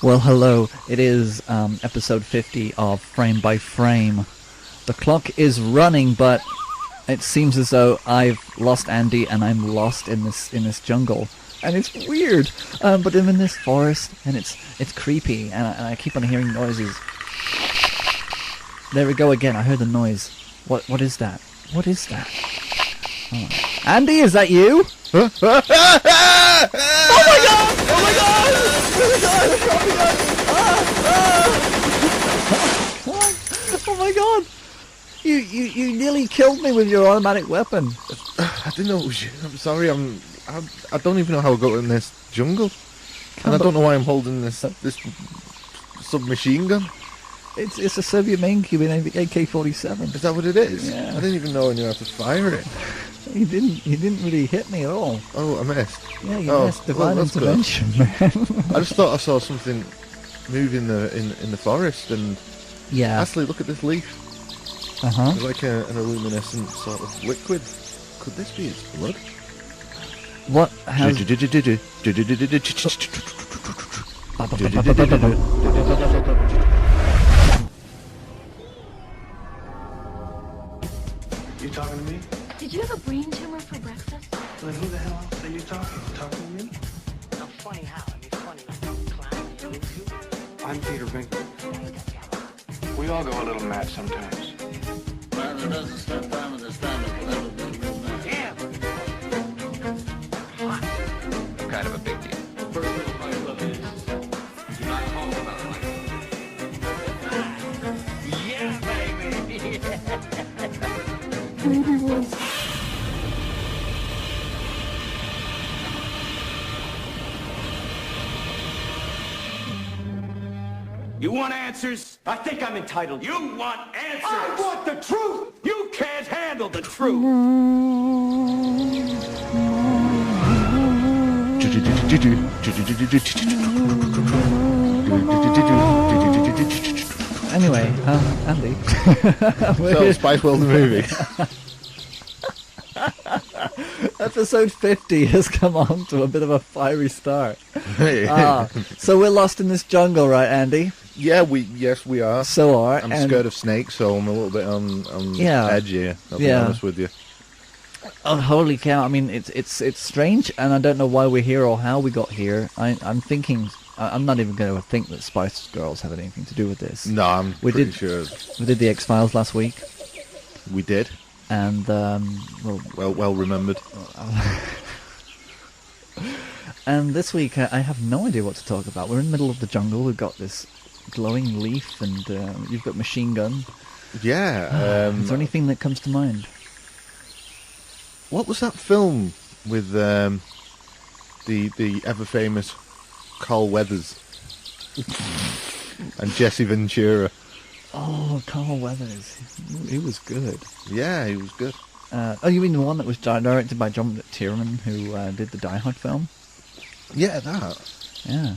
Well, hello. It is episode 50 of Frame by Frame. The clock is running, but it seems as though I've lost Andy and I'm lost in this jungle. And it's weird. But I'm in this forest and it's creepy and I keep on hearing noises. There we go again. I heard the noise. What is that? What is that? Oh. Andy, is that you? Oh my god! Oh my god! Oh my god! You nearly killed me with your automatic weapon. I didn't know it was you. I'm sorry. I don't even know how I got in this jungle, and I don't know why I'm holding this submachine gun. It's a Soviet main cube in AK-47. Is that what it is? Yeah. I didn't even know I knew how to fire it. You didn't really hit me at all. Oh, I missed. Yeah, you missed. Divine intervention, man. I just thought I saw something move in the forest, and yeah. actually, look at this leaf. It's like an illuminescent sort of liquid. Could this be its blood? What has... You talking to me? Did you have a brain tumor for breakfast? Then who the hell else are you talking? You talking to me? I'm funny how? I mean, funny like a clown. I'm Peter Bink. We all go a little mad sometimes. Man that doesn't spend time with his family will never be a real man. Damn! Kind of a big deal. First rule of Fight Club is, do not talk about it like Yeah, baby! You want answers? I think I'm entitled. You want answers? I want the truth! You can't handle the truth! Anyway, Andy. So, Spice World the movie. Episode 50 has come on to a bit of a fiery start. So we're lost in this jungle, right, Andy? Yeah, yes we are. So are. I'm scared of snakes, so I'm a little bit on the edge here. I'll be honest with you. Oh, holy cow! I mean, it's strange, and I don't know why we're here or how we got here. I'm thinking. I'm not even going to think that Spice Girls have anything to do with this. No, I'm pretty sure. We did the X-Files last week. We did. And well remembered. And this week I have no idea what to talk about. We're in the middle of the jungle. We've got this glowing leaf, and you've got machine gun. Yeah. Is there anything that comes to mind? What was that film with the ever famous Carl Weathers and Jesse Ventura? Oh, Carl Weathers. He was good. Yeah, he was good. Oh, you mean the one that was directed by John Tiernan, who did the Die Hard film? Yeah, that. Yeah.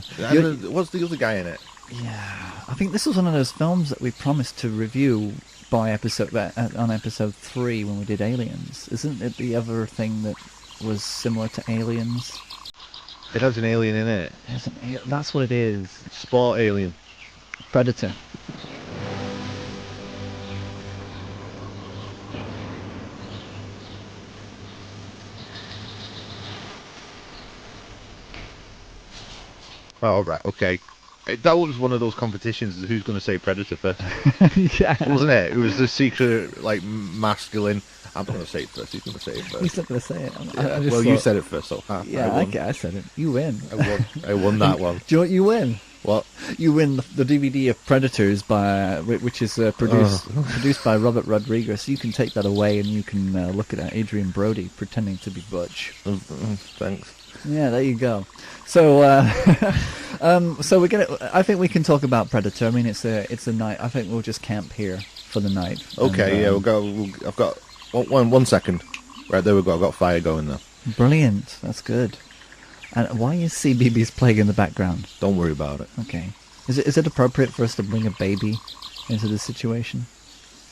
What's the other guy in it? Yeah. I think this was one of those films that we promised to review by on episode 3 when we did Aliens. Isn't it the other thing that was similar to Aliens? It has an alien in it. That's what it is. Sport alien. Predator. Oh, right, okay. That was one of those competitions, who's going to say Predator first. Yeah. Wasn't it? It was the secret, like, masculine... I'm going to say it first, he's going to say it first. He's not going to say it. Yeah. You said it first, so... Yeah, I said it. You win. I won that one. Do you know what you win? What? You win the DVD of Predators, which is produced by Robert Rodriguez. You can take that away and you can look at Adrian Brody pretending to be Butch. Thanks. Yeah, there you go. So, so we're gonna. I think we can talk about Predator. I mean, it's a night. I think we'll just camp here for the night. Okay, and, we'll go. I've got 1 second. Right, there we go. I've got fire going now. Brilliant. That's good. And why is CBeebies playing in the background? Don't worry about it. Okay. Is it appropriate for us to bring a baby into this situation?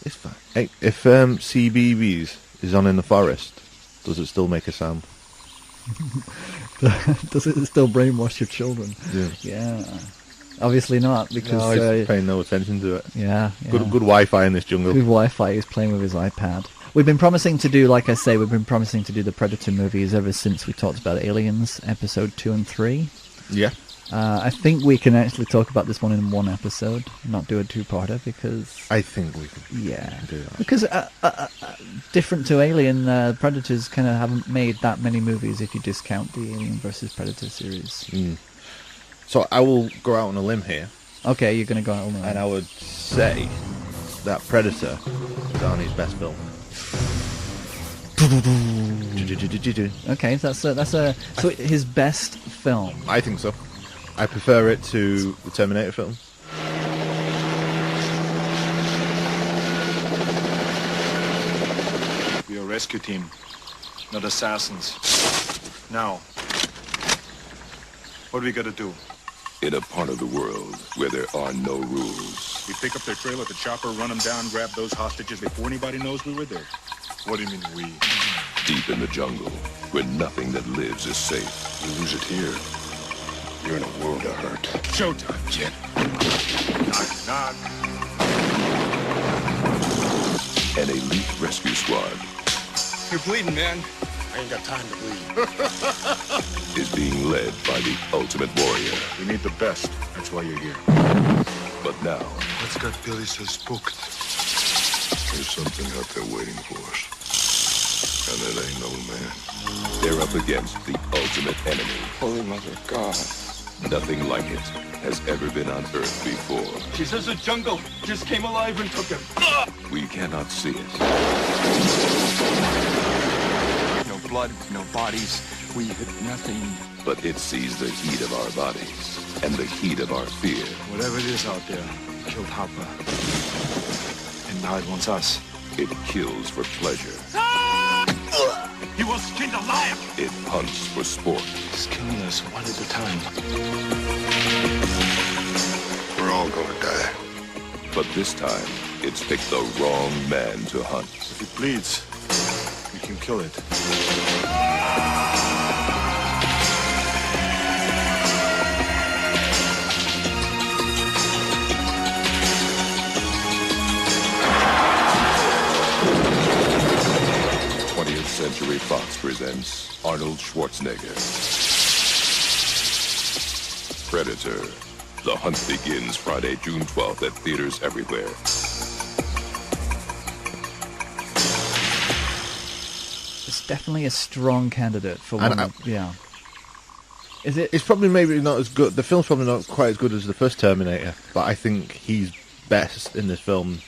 It's fine. Hey, if CBeebies is on in the forest, does it still make a sound? Does it still brainwash your children? Yeah. Yeah. Obviously not, because No, he's paying no attention to it. yeah. Good Wi-Fi in this jungle. Good Wi-Fi. He's playing with his iPad. We've been promising to do, like I say, we've been promising to do the Predator movies ever since we talked about Aliens, episode 2 and 3. Yeah. I think we can actually talk about this one in one episode, not do a two-parter, because... I think we could Yeah. do that. Because different to Alien, Predators kind of haven't made that many movies if you discount the Alien versus Predator series. So I will go out on a limb here, Okay, you're going to go out on a and I would say that Predator is Arnie's best film. Okay, so his best film. I think so. I prefer it to the Terminator film. We are a rescue team, not assassins. Now, what do we gotta do? In a part of the world where there are no rules. We pick up their trail at the chopper, run them down, grab those hostages before anybody knows we were there. What do you mean we? Deep in the jungle, where nothing that lives is safe. You lose it here, you're in a world of hurt. Showtime, kid. Knock, knock. An elite rescue squad You're bleeding, man. I ain't got time to bleed. is being led by the ultimate warrior. We need the best. That's why you're here. But now, What's got Billy so spooked? there's something out there waiting for us. And it ain't no man. They're up against the ultimate enemy. Holy Mother of God. Nothing like it has ever been on Earth before. She says the jungle just came alive and took him. We cannot see it, No blood, no bodies. We hit nothing. but it sees the heat of our bodies and the heat of our fear. Whatever it is out there, it killed Hopper. And now it wants us. It kills for pleasure. He was skinned alive. It hunts for sport. It's killing us one at a time. We're all gonna die. But this time, it's picked the wrong man to hunt. If it bleeds, we can kill it. Century Fox presents Arnold Schwarzenegger. Predator. The hunt begins Friday, June 12th at theaters everywhere. It's definitely a strong candidate for And one. Yeah. Is it? It's probably maybe not as good. The film's probably not quite as good as the first Terminator, but I think he's best in this film.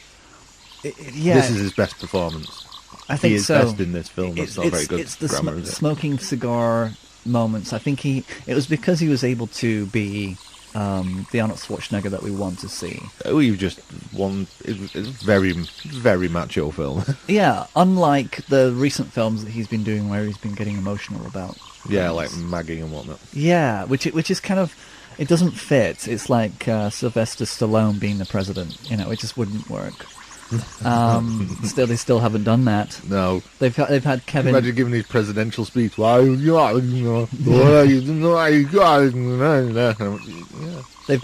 Yeah. This is his best performance. I think he is so. best in this film. That's not very good It's the grammar, is it? smoking cigar moments. I think it was because he was able to be the Arnold Schwarzenegger that we want to see. Oh, you just won. It's a very, very macho film. Yeah, unlike the recent films that he's been doing where he's been getting emotional about. Yeah, things. like magging and whatnot. Yeah, which is kind of, it doesn't fit. It's like Sylvester Stallone being the president. You know, it just wouldn't work. They still haven't done that. No. They've had Kevin. Imagine giving his presidential speech. They've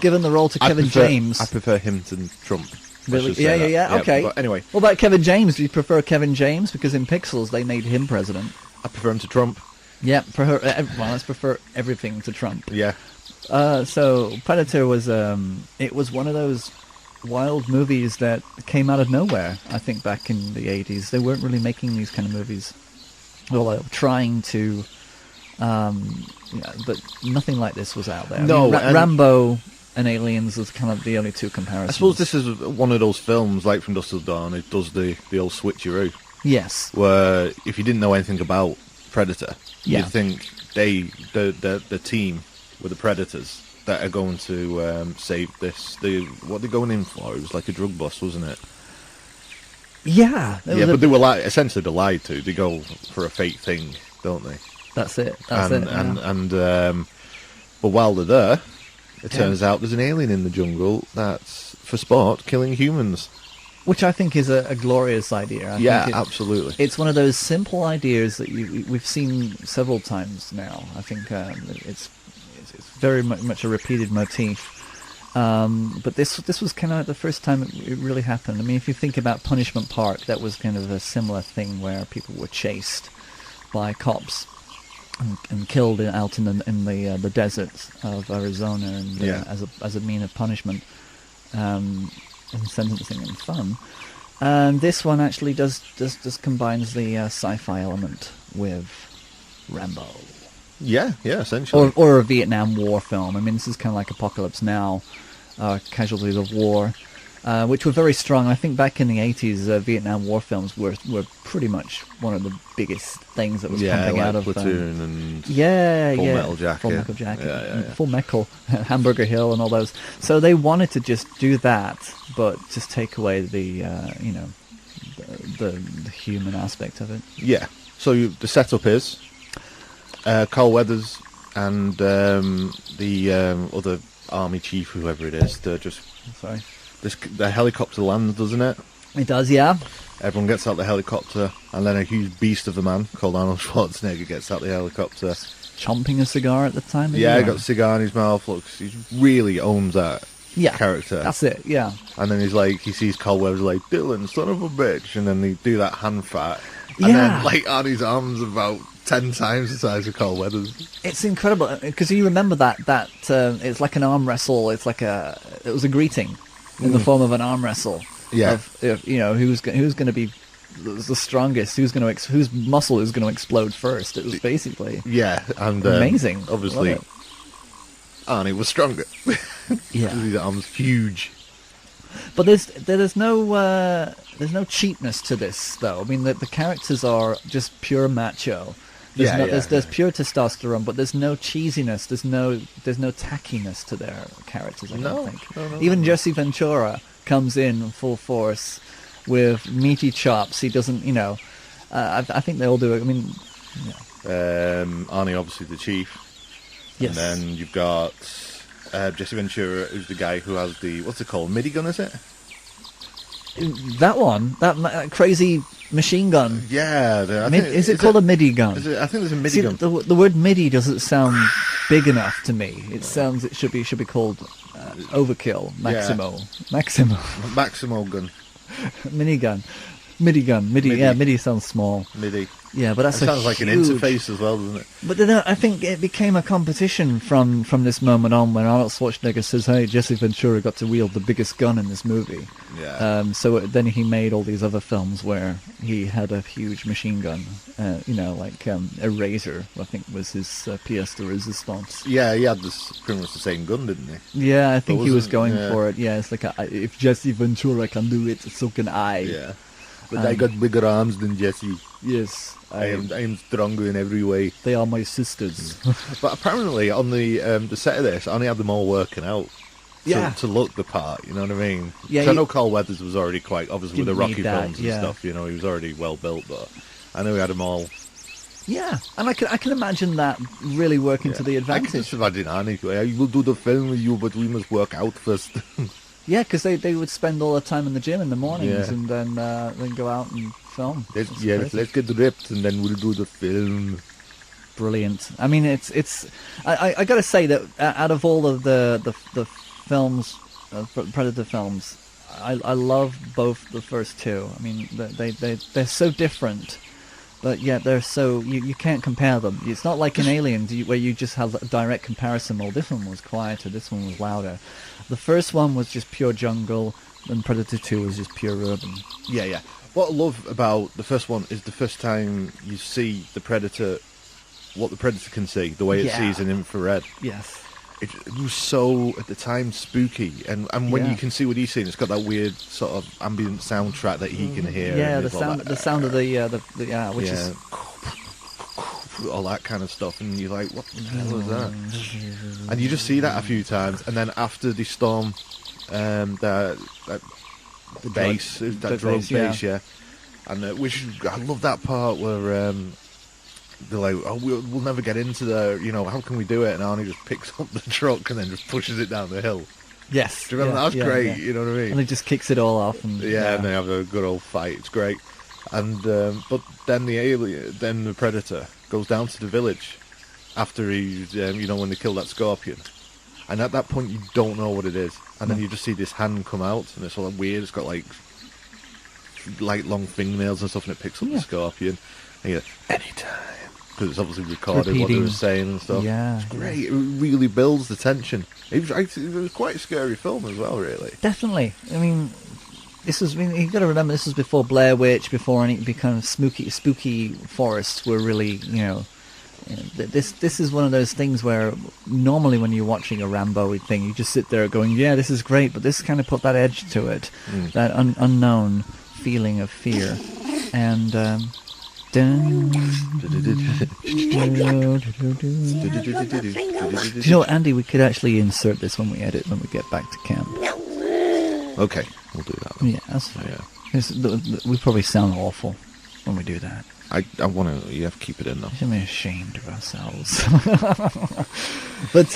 given the role to Kevin James. I prefer him to Trump. Really? Yeah. Okay. But anyway, What about Kevin James? Do you prefer Kevin James? Because in Pixels they made him president. I prefer him to Trump. Yeah. Let's prefer everything to Trump. Yeah. So Predator was it was one of those wild movies that came out of nowhere. I think back in the 80s they weren't really making these kind of movies. Well, they were trying to, but nothing like this was out there. No, I mean, Rambo and Aliens was kind of the only two comparisons. I suppose this is one of those films, like From Dusk Till Dawn. It does the old switcheroo. Yes. Where if you didn't know anything about Predator, Yeah. you'd think the team were the Predators that are going to save this. What they're going in for? It was like a drug bust, wasn't it? Yeah. But they were essentially they're lied to. They go for a fake thing, don't they? That's it. But while they're there, it turns out there's an alien in the jungle that's for sport killing humans. Which I think is a glorious idea. I think absolutely. It's one of those simple ideas that we've seen several times now. I think it's very much a repeated motif. But this was kind of the first time it really happened. I mean, if you think about Punishment Park, that was kind of a similar thing where people were chased by cops and killed out in the deserts of Arizona, and as a mean of punishment, and sentencing and fun. And this one actually does combines the sci-fi element with Rambo. Yeah, essentially. Or a Vietnam War film. I mean, this is kind of like Apocalypse Now, Casualties of War, which were very strong. I think back in the 80s, Vietnam War films were pretty much one of the biggest things that was pumping out of Platoon and Full Metal Jacket. Full Metal Jacket, Yeah. Full Metal, Hamburger Hill, and all those. So they wanted to just do that, but just take away the human aspect of it. Yeah. So the setup is Carl Weathers and the other army chief, whoever it is, the helicopter lands, doesn't it? It does, yeah. Everyone gets out the helicopter, and then a huge beast of a man called Arnold Schwarzenegger gets out the helicopter. Chomping a cigar at the time? Yeah, he got a cigar in his mouth. Looks, he really owns that character. That's it, yeah. And then he sees Carl Weathers like, Dylan, son of a bitch, and then they do that hand fat. And then, Arnie's arm's about 10 times the size of Carl Weathers. It's incredible, because you remember that it's like an arm wrestle. It was a greeting in the form of an arm wrestle. Yeah. Of who's going to be the strongest, whose muscle is going to explode first. It was basically and amazing. Obviously, Arnie was stronger. Yeah, his arm's huge. But there's no cheapness to this, though. I mean, the characters are just pure macho. There's pure testosterone, but there's no cheesiness. There's no tackiness to their characters. I don't think. No. Even Jesse Ventura comes in full force with meaty chops. He doesn't, I think they all do it. I mean, Arnie, obviously the chief. Yes. And then you've got Jesse Ventura, who's the guy who has the, what's it called, MIDI gun, is it? That one, that crazy machine gun. Yeah. Is it called a MIDI gun? I think there's a MIDI gun. The word MIDI doesn't sound big enough to me. It sounds it should be called Overkill, Maximo gun, mini gun. MIDI gun. MIDI sounds small. MIDI. Yeah, but that's sounds like an interface as well, doesn't it? But then I think it became a competition from this moment on, when Arnold Schwarzenegger says, "Hey, Jesse Ventura got to wield the biggest gun in this movie." Yeah. So then he made all these other films where he had a huge machine gun, like Eraser, I think was his pièce de résistance. Yeah, he had pretty much the same gun, didn't he? Yeah, I think he was going for it. Yeah, it's like if Jesse Ventura can do it, so can I. Yeah. But I got bigger arms than Jesse. Yes. I am stronger in every way. They are my sisters. But apparently on the set of this, I only had them all working out to look the part, you know what I mean? Yeah. I know Carl Weathers was already quite, obviously with the Rocky films and stuff, he was already well built, but I know he had them all. Yeah, and I can imagine that really working to the advantage. I can just imagine Arnie, I will do the film with you, but we must work out first. Yeah, because they would spend all the time in the gym in the mornings and then go out and film. Let's get ripped and then we'll do the film. Brilliant. I mean, it's. I got to say that out of all of the films, Predator films, I love both the first two. I mean, they're so different, but yet they're so you can't compare them. It's not like in Aliens where you just have a direct comparison. Well, this one was quieter, this one was louder. The first one was just pure jungle, and Predator 2 was just pure urban. Yeah. What I love about the first one is the first time you see the Predator, what the Predator can see, the way it sees in infrared. Yes. It was so, at the time, spooky. And when you can see what he's seeing, it's got that weird sort of ambient soundtrack that he can hear. Yeah, the sound of which is... all that kind of stuff, and you're like, what the hell is that? And you just see that a few times, and then after they storm the base, that drug base, and which I love that part where they're like, oh, we'll never get into there, how can we do it? And Arnie just picks up the truck and then just pushes it down the hill. Yes. Do you remember that? That was great, you know what I mean? And he just kicks it all off. And and they have a good old fight, it's great. And but then the Predator goes down to the village after he's, when they kill that scorpion. and at that point you don't know what it is, and then you just see this hand come out, and it's all weird. It's got like long fingernails and stuff, and it picks up the scorpion. And you go, anytime, because it's obviously recorded what they were saying and stuff. Yeah, it's great. It really builds the tension. It was quite a scary film as well, really. Definitely. I mean, you got to remember, this was before Blair Witch, before any kind of spooky forests were really, this is one of those things where normally when you're watching a Rambo thing, you just sit there going, yeah, this is great, but this kind of put that edge to it, that unknown feeling of fear, and do you know what, Andy? We could actually insert this when we get back to camp. Okay, we'll do that. Yeah, that's fine. Yeah. We probably sound awful when we do that. I want to. You have to keep it in though. I'm ashamed of ourselves. But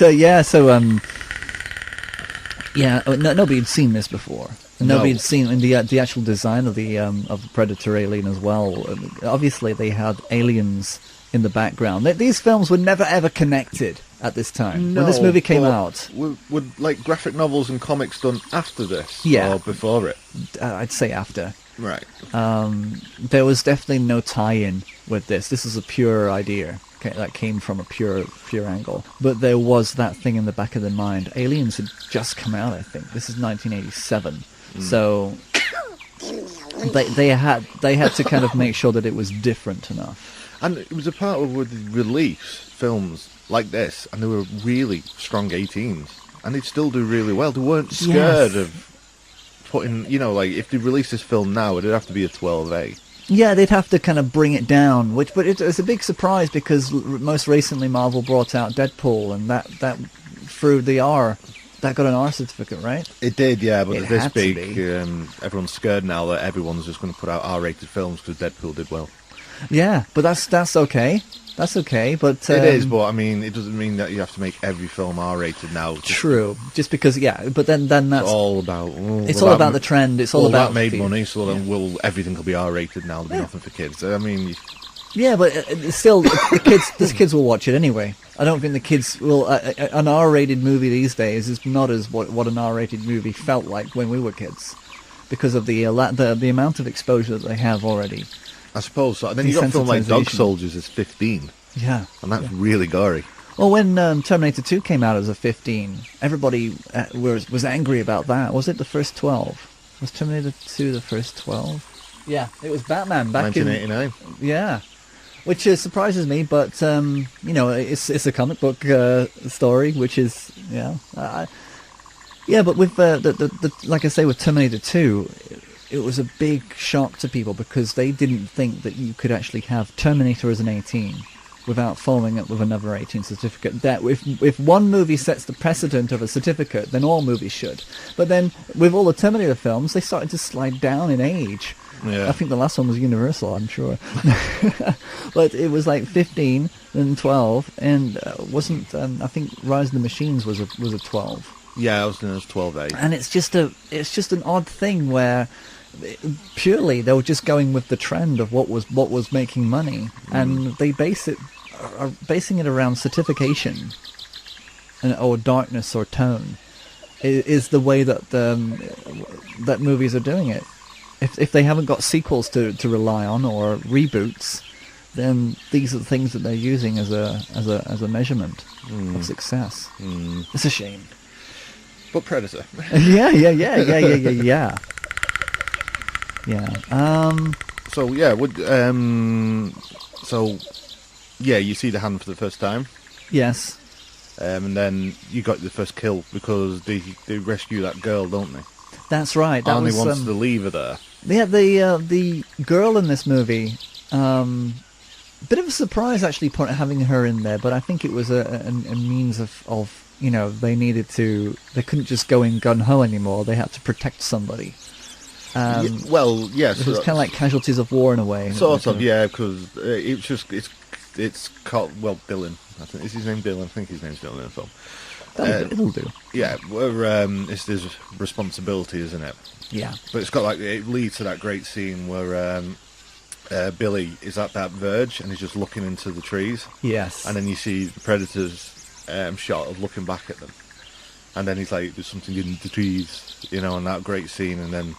nobody had seen this before. Nobody had seen the actual design of the Predator alien as well. Obviously, they had aliens in the background. These films were never ever connected at this time. When this movie came out, were like graphic novels and comics done after this, or before it? I'd say after. Right. There was definitely no tie-in with this. This is a pure idea that came from a pure angle. But there was that thing in the back of their mind. Aliens had just come out, I think. This is 1987. So they had to kind of make sure that it was different enough. And it was a part of with release films like this, and they were really strong 18s, and they'd still do really well. They weren't scared of putting, like if they released this film now, it'd have to be a 12A. Yeah, they'd have to kind of bring it down, but it's a big surprise because most recently Marvel brought out Deadpool, and that through the R. That got an R certificate, right? It did, yeah, but this big, everyone's scared now that everyone's just going to put out R-rated films because Deadpool did well. Yeah, but that's okay. That's okay, but... it is, but I mean, it doesn't mean that you have to make every film R-rated now. True, just because, but then that's... It's all about... it's all about the trend, it's all about... that made money, so then everything will be R-rated now, there'll be nothing for kids. I mean... Yeah, but still, the kids will watch it anyway. I don't think the kids will... an R-rated movie these days is not as what an R-rated movie felt like when we were kids, because of the amount of exposure that they have already. I suppose so. And then you got a film like Dog Soldiers is 15. Yeah. And that's really gory. Well, when Terminator 2 came out as a 15, everybody was angry about that. Was it the first 12? Was Terminator 2 the first 12? Yeah, it was Batman back 1989. Yeah. Which surprises me, but, it's a comic book story, which is, but with, like I say, with Terminator 2... it was a big shock to people because they didn't think that you could actually have Terminator as an 18 without following it with another 18 certificate. That if one movie sets the precedent of a certificate, then all movies should. But then with all the Terminator films, they started to slide down in age. Yeah. I think the last one was Universal, I'm sure. But it was like 15 and 12, and wasn't. I think Rise of the Machines was a 12. Yeah, I was thinking it was 12A. And it's just an odd thing where. Purely, they were just going with the trend of what was making money, and they are basing it around certification, or darkness or tone, is the way that that movies are doing it. If they haven't got sequels to rely on or reboots, then these are the things that they're using as a measurement of success. It's a shame. But Predator. Yeah. You see the hand for the first time. Yes. And then you got the first kill because they rescue that girl, don't they? That's right. That Arnie wants to leave her there. Yeah, the girl in this movie. Bit of a surprise actually having her in there, but I think it was a means of they couldn't just go in gun ho anymore. They had to protect somebody. Yes. It was kind of like casualties of war in a way. Sort of, yeah, because it's called, Dylan. I think, is his name Dylan? I think his name's Dylan in the film. It'll do. Yeah, it's his responsibility, isn't it? Yeah. But it's got it leads to that great scene where Billy is at that verge and he's just looking into the trees. Yes. And then you see the Predator's shot of looking back at them. And then he's like, there's something in the trees, you know, and that great scene. And then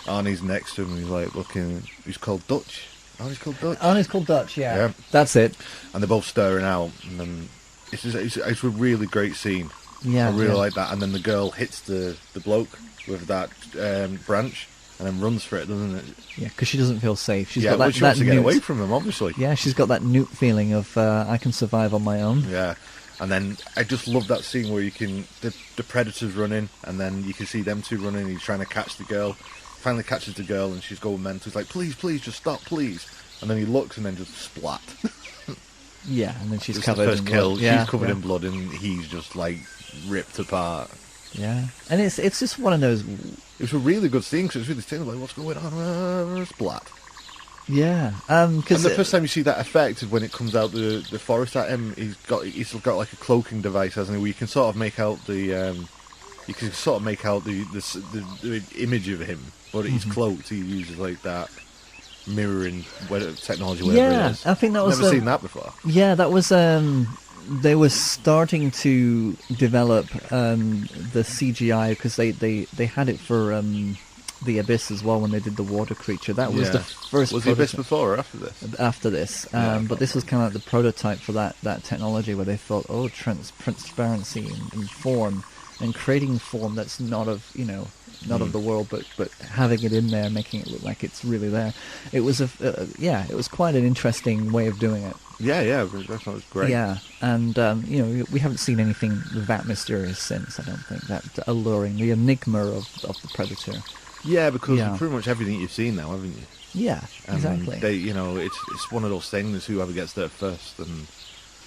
Arnie's next to him, and he's like looking. He's called Dutch. Arnie's called Dutch. Arnie's called Dutch. Yeah. That's it. And they're both staring out, and then it's a really great scene. Yeah, I really like that. And then the girl hits the bloke with that branch, and then runs for it, doesn't it? Yeah, because she doesn't feel safe. She's got that, she wants to get newt. away from him, obviously. Yeah, she's got that newt feeling of I can survive on my own. Yeah, and then I just love that scene where you can the predator's running, and then you can see them two running. And he's trying to catch the girl. Finally catches the girl, and she's going mental. He's like, "Please, please, just stop, please." And then he looks, and then just splat. Yeah, and then she's It's covered the first in kill. blood. Yeah, she's covered yeah. in blood, and he's just like ripped apart. Yeah, and it's just one of those. It was a really good scene because it's really saying like, "What's going on?" Splat. Yeah, And because the first time you see that effect is when it comes out the forest at him. He's got like a cloaking device, hasn't he? Where you can sort of make out the image of him, but he's cloaked. He uses like that mirroring technology. Whatever it is. I think that was never seen that before. Yeah, that was. They were starting to develop the CGI because they had it for the Abyss as well when they did the water creature. That was the first. Was the Abyss before or after this? After this, but this was kind of like the prototype for that technology where they thought, oh, transparency and form and creating form that's not of of the world, but having it in there, making it look like it's really there. It was it was quite an interesting way of doing it. Yeah, that was great. Yeah, and we haven't seen anything that mysterious since. I don't think that alluring, the enigma of the Predator. Yeah, because pretty much everything you've seen now, haven't you? Yeah, exactly. It's one of those things. Whoever gets there first, and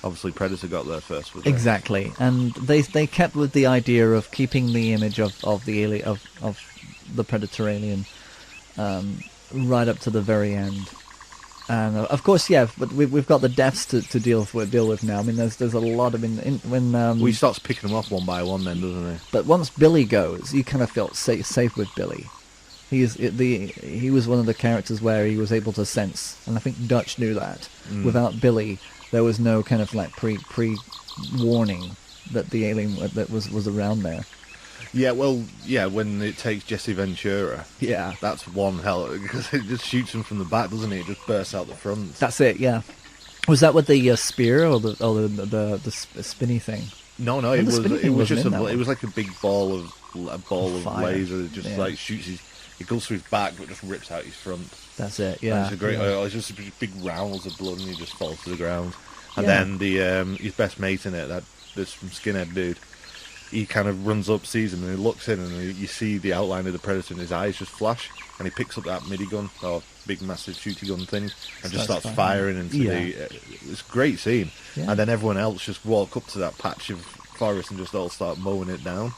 obviously Predator got there first. Exactly, and they kept with the idea of keeping the image of the alien of the Predator alien right up to the very end. And of course, but we've got the deaths to deal with now. I mean, there's a lot of when he starts picking them off one by one, then doesn't he? But once Billy goes, you kind of felt safe with Billy. He was one of the characters where he was able to sense, and I think Dutch knew that. Without Billy, there was no kind of like pre warning that the alien that was around there. Yeah, when it takes Jesse Ventura, that's one hell, because it just shoots him from the back, doesn't it? It just bursts out the front. That's it. Yeah. Was that with the spear or the spinny thing? No, it was just it was like a big ball of laser that just like shoots it goes through his back, but just rips out his front. That's it. Yeah. And it's a great. It's just a big rounds of blood, and he just falls to the ground. And then his best mate in it, this skinhead dude, he kind of runs up, sees him, and he looks in, and you see the outline of the Predator, and his eyes just flash, and he picks up that minigun or big massive shooty gun thing, and just starts firing into it's a great scene. Yeah. And then everyone else just walk up to that patch of forest and just all start mowing it down.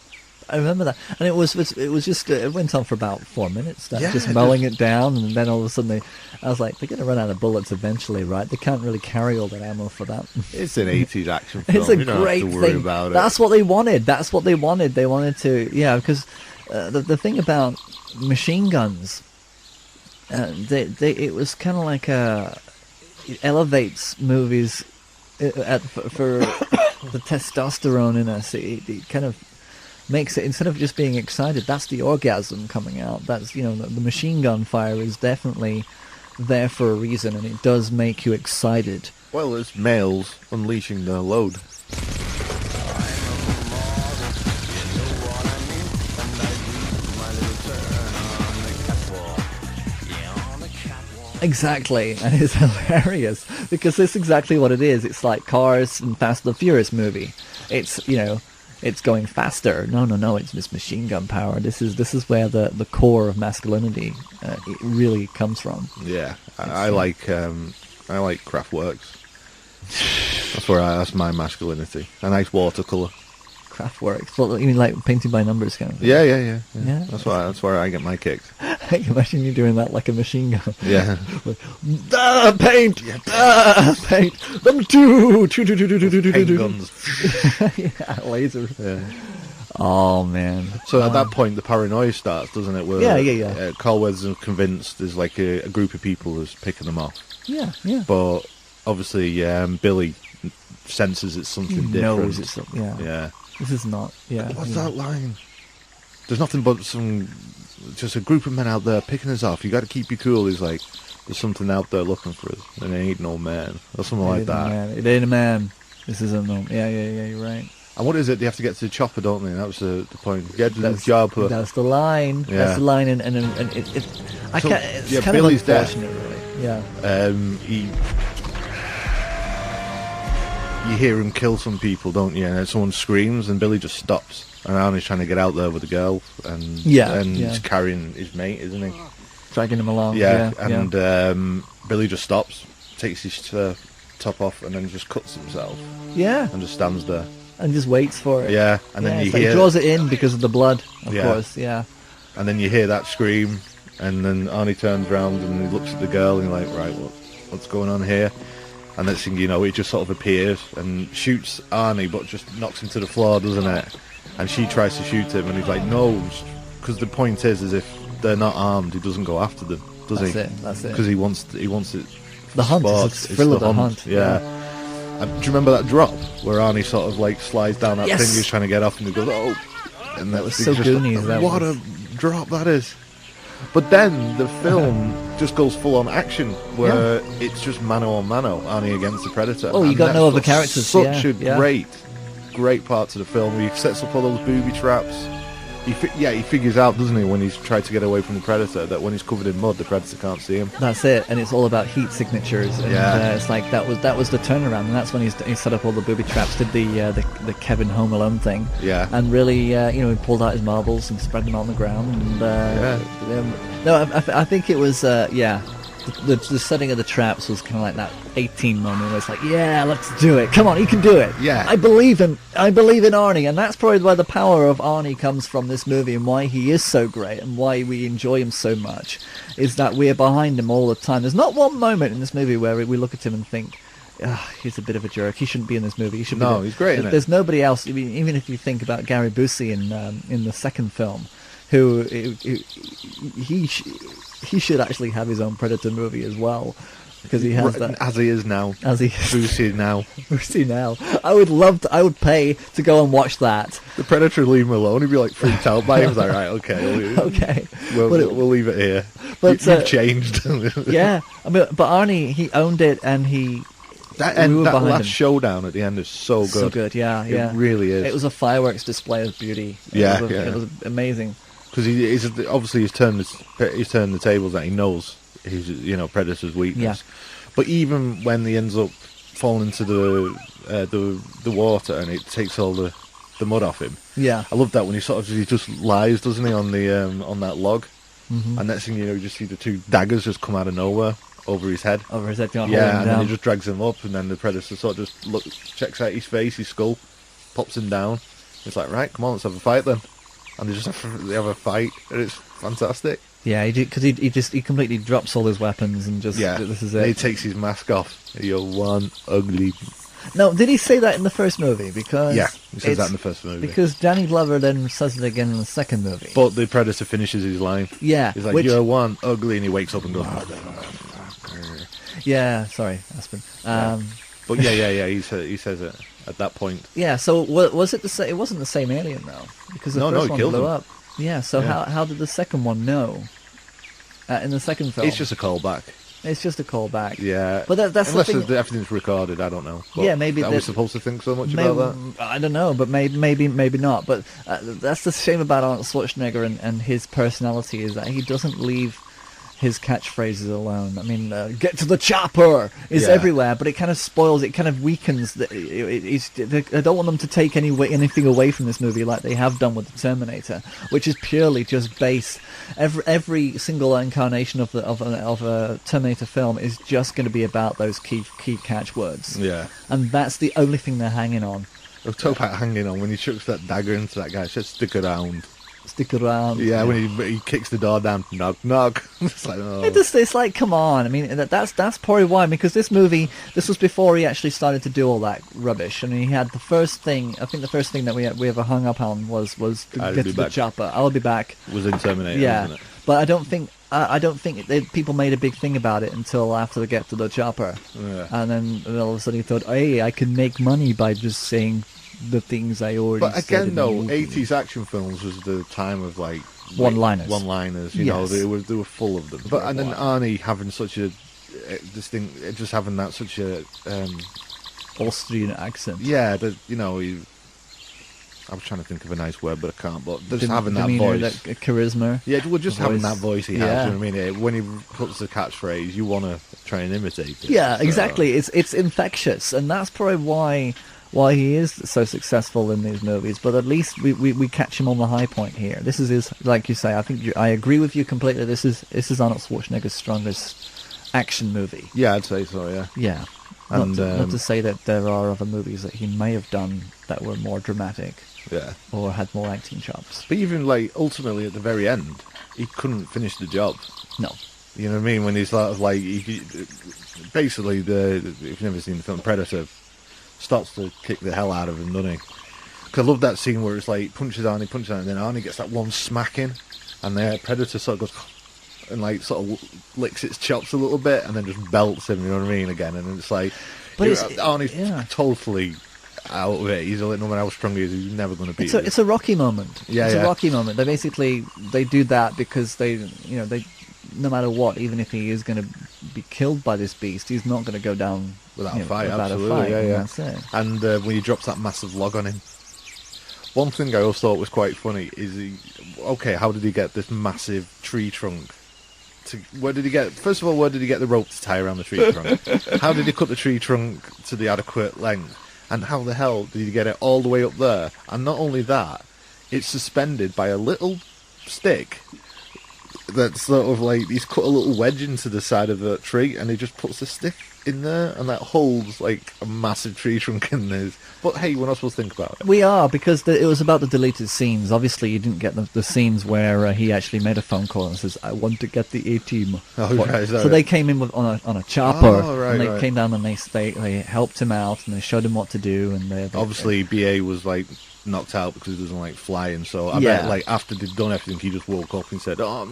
I remember that, and it was just it went on for about 4 minutes, just mowing it down, and then all of a sudden I was like, they're going to run out of bullets eventually, right? They can't really carry all that ammo for that. It's an 80s action film. It's a great thing. That's what they wanted. They wanted to, because the thing about machine guns, it was kind of like it elevates movies for the testosterone in us. It kind of makes it, instead of just being excited, that's the orgasm coming out. That's, the machine gun fire is definitely there for a reason, and it does make you excited. Well, it's males unleashing their load. Exactly, and it's hilarious because it's exactly what it is. It's like Cars and Fast and the Furious movie. It's it's going faster. No, it's this machine gun power. This is where the core of masculinity it really comes from. Yeah, I like Kraftwerks. That's my masculinity. A nice watercolor. Kraftwerks. Well, you mean like painting by numbers kind of thing? Yeah. That's where I get my kicks. I can imagine you doing that like a machine gun. Yeah. Paint! Paint! Number two! Paint guns. Yeah, laser. Yeah. Oh, man. So at that point, the paranoia starts, doesn't it? Where, yeah. Caldwell's convinced there's like a group of people who's picking them off. Yeah. But obviously, Billy senses it's something different. Knows it's something, Yeah. This is not. Yeah. What's that line? There's nothing but just a group of men out there picking us off. You got to keep you cool. He's like, there's something out there looking for us, and it ain't no man, or something like that. It ain't a man. This isn't no. Yeah. You're right. And what is it? They have to get to the chopper, don't they? And that was the point. Get to the chopper. That's the line. Yeah. That's the line, and it's kind Billy's of unfortunate, really. Yeah. You hear him kill some people, don't you? And someone screams, and Billy just stops. And Arnie's trying to get out there with the girl, and he's carrying his mate, isn't he? Dragging him along. Billy just stops, takes his top off, and then just cuts himself. Yeah. And just stands there. And just waits for it. Yeah, and then you hear... He draws it in because of the blood, of course, yeah. And then you hear that scream, and then Arnie turns around and he looks at the girl, and you're like, right, what's going on here? And next thing you know, it just sort of appears and shoots Arnie, but just knocks him to the floor, doesn't it? And she tries to shoot him, and he's like, no, because the point is if they're not armed, he doesn't go after them, does he? That's it. Because he wants it. The hunt, it's the thrill of the hunt. Yeah. Do you remember that drop where Arnie sort of like slides down that thing he's trying to get off, and he goes, oh, and that was so Goonies. What a drop that is! But then the film just goes full on action, where it's just mano a mano, Arnie against the Predator. Oh, you got no other characters. Such a great part to the film where he sets up all those booby traps. He figures out, doesn't he, when he's tried to get away from the Predator, that when he's covered in mud, the Predator can't see him. That's it, and it's all about heat signatures. And, it's like that was the turnaround, and that's when he set up all the booby traps, did the Kevin Home Alone thing. Yeah. And really, he pulled out his marbles and spread them on the ground. And I think it was the setting of the traps was kind of like that 18 moment where it's like, yeah, let's do it. Come on, he can do it. Yeah. I believe him. I believe in Arnie. And that's probably where the power of Arnie comes from this movie, and why he is so great and why we enjoy him so much, is that we're behind him all the time. There's not one moment in this movie where we look at him and think, he's a bit of a jerk. He shouldn't be in this movie. He should he's great in it. There's nobody else. I mean, even if you think about Gary Busey in the second film, who he should actually have his own Predator movie as well, because he has that, as he is now. Busey now. Busey now. I would pay to go and watch that. The Predator would leave him alone. He'd be like freaked out by him. He's like, right, okay, okay, we'll leave it here. But you've changed. Yeah, I mean, but Arnie, he owned it, and that last showdown at the end is so good. So good, yeah. It really is. It was a fireworks display of beauty. It was amazing. Because he's turned the tables, that he knows he's Predator's weakness. Yeah. But even when he ends up falling into the water and it takes all the mud off him. Yeah. I love that when he just lies, doesn't he, on the on that log, and next thing you just see the two daggers just come out of nowhere over his head. Over his head, and then he just drags him up, and then the Predator sort of just checks out his face, his skull, pops him down. It's like, right, come on, let's have a fight then. And they have a fight, and it's fantastic. Yeah, because he completely drops all his weapons and just this is it. He takes his mask off. You're one ugly. No, did he say that in the first movie? Because he says that in the first movie. Because Danny Glover then says it again in the second movie. But the Predator finishes his line. Yeah, he's like, "You're one ugly," and he wakes up and goes. Yeah, sorry, Aspen. But he says it at that point. Yeah, so was it the same? It wasn't the same alien though, because the first one blew up. Yeah, so how did the second one know? In the second film, it's just a callback. It's just a callback. Yeah, but that's unless the thing. Everything's recorded. I don't know. But yeah, maybe are we supposed to think so much about that? I don't know, but maybe not. But that's the shame about Arnold Schwarzenegger and his personality, is that he doesn't leave his catchphrases alone. I mean, get to the chopper is everywhere, but it kind of spoils, it kind of weakens. I don't want them to take anything away from this movie like they have done with the Terminator, which is purely just base. Every single incarnation of a Terminator film is just going to be about those key catchwords. Yeah, and that's the only thing they're hanging on. I'll talk about hanging on when he chucks that dagger into that guy. It says stick around. Stick around. Yeah, when he kicks the door down, knock, knock. It's like, oh. It's like, come on. I mean, that's probably why, because this was before he actually started to do all that rubbish. I mean, he had the first thing that we ever hung up on was to get to the chopper. I'll be back. Was in Terminator, wasn't it? But I don't think people made a big thing about it until after they get to the chopper. Yeah. And then all of a sudden he thought, hey, I can make money by just saying the things I already But said in again, the though, movie. 80s action films was the time of like One-liners. One-liners, you know, Yes. they were full of them. But and then Arnie having such a distinct, just having that such a Austrian accent. yeah, that you know, I was trying to think of a nice word, but I can't. But just Dem- having that demeanor, voice, that charisma. yeah, well, just having voice. that voice he has. Yeah. You know what I mean? When he puts the catchphrase, you want to try and imitate it. Yeah, So, exactly. It's infectious, and that's probably why he is so successful in these movies. But at least we catch him on the high point here. This is his, like you say. I think I agree with you completely. This is Arnold Schwarzenegger's strongest action movie. Yeah, I'd say so. Yeah. Yeah. And, not to say that there are other movies that he may have done that were more dramatic Yeah. or had more acting chops. But even like ultimately at the very end, he couldn't finish the job. No. You know what I mean? When he's like basically if you've never seen the film Predator, starts to kick the hell out of him, doesn't he? Because I love that scene where it's like punches Arnie, and then Arnie gets that one smacking, and the Predator sort of goes and like sort of licks its chops a little bit, and then just belts him. You know what I mean? Again, and it's like, But Arnie's yeah. totally out of it. He's like, no matter how strong he is, he's never going to beat It's a Rocky moment. Yeah, it's yeah. a Rocky moment. They do that because they no matter what, even if he is going to be killed by this beast, he's not going to go down without a fight. without Absolutely, a fight. yeah, And yeah. that's it. And when he drops that massive log on him. One thing I always thought was quite funny is how did he get this massive tree trunk? Where did he get the rope to tie around the tree trunk? How did he cut the tree trunk to the adequate length? And how the hell did he get it all the way up there? And not only that, it's suspended by a little stick that's sort of like, he's cut a little wedge into the side of the tree, and he just puts the stick in there, and that holds like a massive tree trunk in there. But hey, we're not supposed to think about it. We are, because it was about the deleted scenes. Obviously, you didn't get the scenes where he actually made a phone call and says, "I want to get the A-team." Oh, right, is that so right? they came in on a chopper, Oh, right, and they right. came down and they helped him out, and they showed him what to do, and they Obviously, BA was like knocked out because he doesn't like flying. So I Yeah. bet like after they'd done everything, he just woke up and said, "Oh,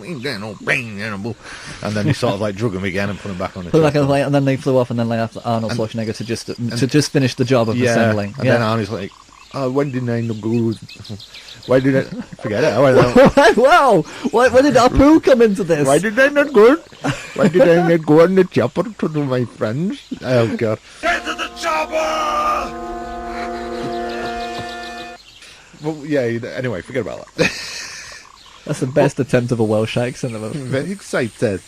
brain animal," and then he sort of like drug him again and put him back on the. put it back chopper. on the plane, and then they flew off, and then they left Arnold Schwarzenegger to just finish the job of assembling. And then Arnie's like, "Oh, when did I go? Why did I forget it? Wow! Where did Apu come into this? Why did I not go? Why did I not go on the chopper to do my friends? Oh God! Get to the chopper! Well, yeah. Anyway, forget about that. That's the best attempt of a Welsh accent I've ever. Very excited.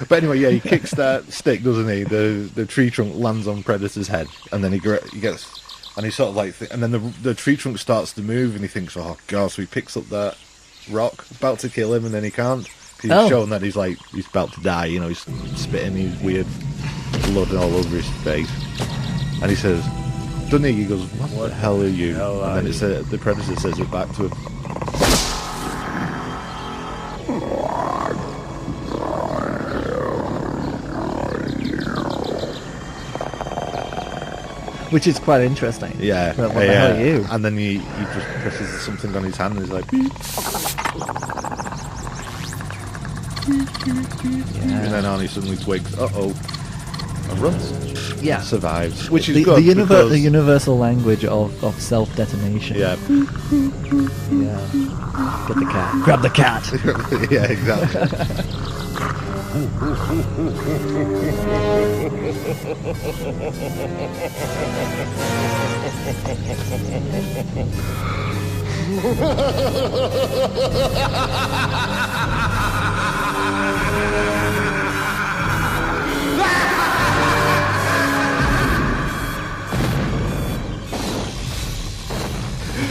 But anyway, yeah, he kicks that stick, doesn't he? The tree trunk lands on Predator's head, and then he gets, and he sort of like, and then the tree trunk starts to move, and he thinks, oh God, so he picks up that rock, about to kill him, and then he can't. 'Cause he's showing that he's about to die, you know, he's spitting, he's weird blood all over his face. And he says, doesn't he? He goes, what the hell are you? And then the Predator says it back to him. Which is quite interesting. Yeah. What the hell are you? And then he just presses something on his hand and he's like, beep. And then Arnie suddenly twigs, and runs. Yeah. Survives. Which is the good. the universal language of self-detonation. Yeah. Yeah. Get the cat. Grab the cat. Yeah, exactly.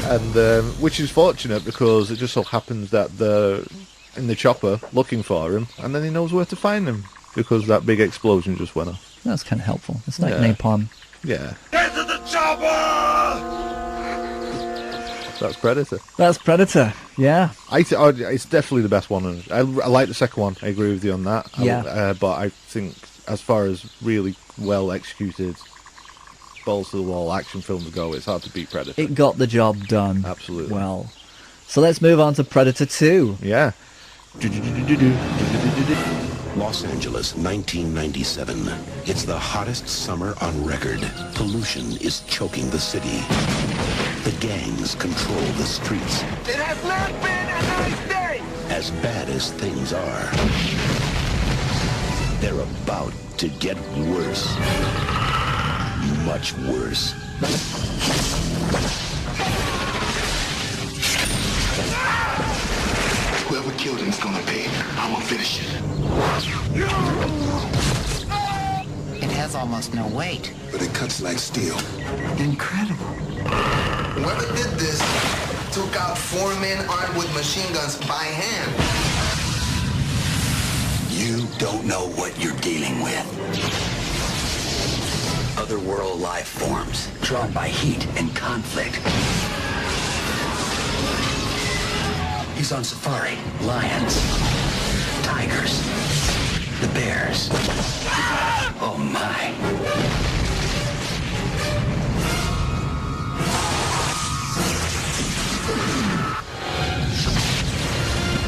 And which is fortunate because it just so happens that they're in the chopper looking for him, and then he knows where to find him because that big explosion just went off. That's kind of helpful. It's like Yeah. napalm. Yeah, Get to the chopper! that's Predator. That's Predator. Yeah. It's definitely the best one. I like the second one. I agree with you on that. Yeah. But I think as far as really well executed balls to the wall action films go, it's hard to beat Predator. It got the job done. Absolutely. Well. So let's move on to Predator 2. Yeah. Los Angeles, 1997. It's the hottest summer on record. Pollution is choking the city. The gangs control the streets. It has not been a nice day! As bad as things are, they're about to get worse. Much worse. Whoever killed him's gonna pay. I'm gonna finish it. It has almost no weight. But it cuts like steel. Incredible. Whoever did this took out 4 men armed with machine guns by hand. You don't know what you're dealing with. Otherworld life forms, drawn by heat and conflict. He's on safari. Lions, tigers, the bears. Oh my.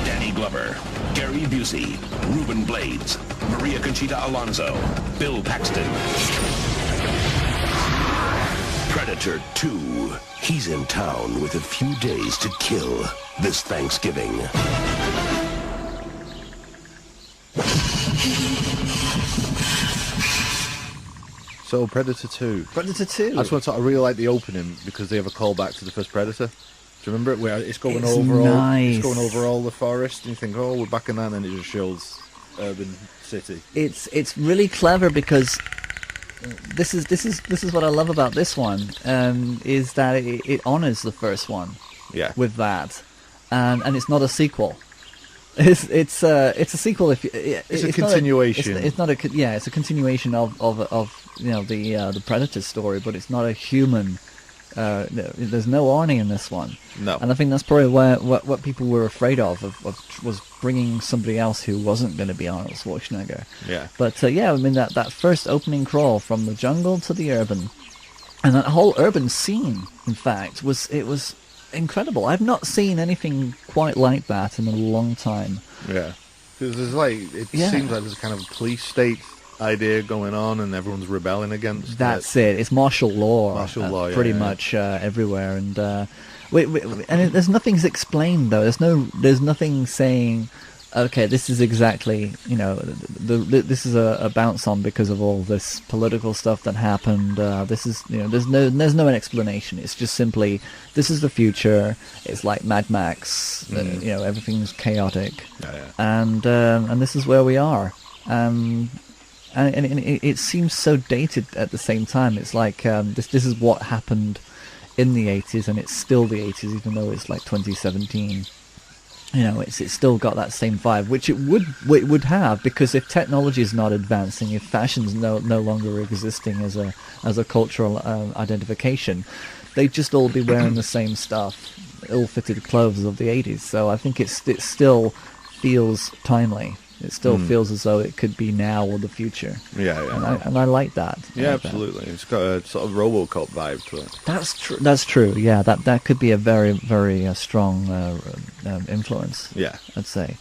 Danny Glover, Gary Busey, Reuben Blades, Maria Conchita Alonso, Bill Paxton. Predator 2. He's in town with a few days to kill this Thanksgiving. So Predator 2. Predator 2. I just want to. I really like the opening because they have a callback to the first Predator. Do you remember it? Where it's going It's over all, nice. it's going over all the forest, and you think, oh, we're back in that, and then it just shows urban city. It's really clever because this is what I love about this one, is that it honors the first one. Yeah. With that, and it's not a sequel. It's a sequel. It's a continuation. It's not a it's a continuation of the Predator story, but it's not a human. There's no Arnie in this one. No. And I think that's probably what people were afraid of was bringing somebody else who wasn't going to be Arnold Schwarzenegger. Yeah. But I mean that first opening crawl from the jungle to the urban, and that whole urban scene, in fact, was incredible. I've not seen anything quite like that in a long time. Yeah. Because it seems like there's a kind of police state idea going on, and everyone's rebelling against That's it. It's martial law. Martial law, pretty much everywhere, and there's nothing's explained though. There's nothing saying, okay, this is exactly this is a bounce on because of all this political stuff that happened. This is there's no explanation. It's just simply this is the future. It's like Mad Max. Everything's chaotic, and this is where we are. And it seems so dated at the same time. It's like this is what happened in the 80s, and it's still the 80s, even though it's like 2017. It's still got that same vibe, which it would have, because if technology is not advancing, if fashion's no longer existing as a cultural identification, they'd just all be wearing the same stuff, ill-fitted clothes of the 80s. So I think it still feels timely. It still feels as though it could be now or the future. Yeah. And I like that. Absolutely. It's got a sort of RoboCop vibe to it. That's true. Yeah, that could be a very, very strong influence. Yeah. I'd say.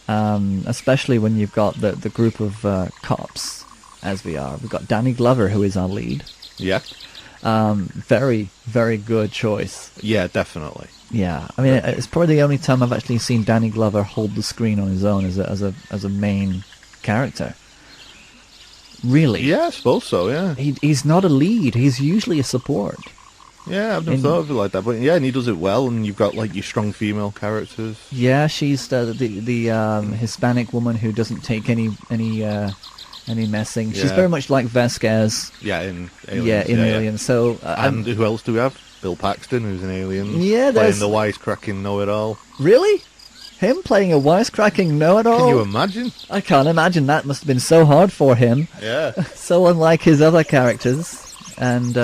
Especially when you've got the group of cops, as we are. We've got Danny Glover, who is our lead. Yeah. Very, very good choice. Yeah, definitely. Yeah, I mean, it's probably the only time I've actually seen Danny Glover hold the screen on his own as a main character. Really? Yeah, I suppose so. Yeah. He's not a lead. He's usually a support. Yeah, I've never thought of it like that, but yeah, and he does it well. And you've got like your strong female characters. Yeah, she's the Hispanic woman who doesn't take any messing. She's very much like Vasquez. Yeah, in Aliens. Yeah, in Aliens. So and who else do we have? Bill Paxton, who's in Aliens. Yeah, playing the wisecracking know-it-all. Really? Him playing a wisecracking know-it-all? Can you imagine? I can't imagine. That must have been so hard for him. Yeah. So unlike his other characters. And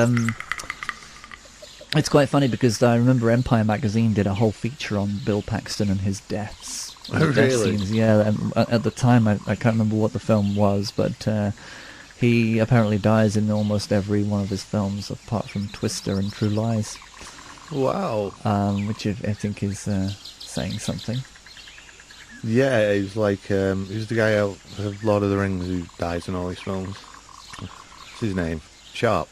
it's quite funny because I remember Empire Magazine did a whole feature on Bill Paxton and his deaths. Oh, death really? Scenes. Yeah, at the time I can't remember what the film was, but he apparently dies in almost every one of his films, apart from Twister and True Lies. Wow. Which I think is saying something. Yeah, he's like who's the guy out of Lord of the Rings who dies in all these films? What's his name? Sharp.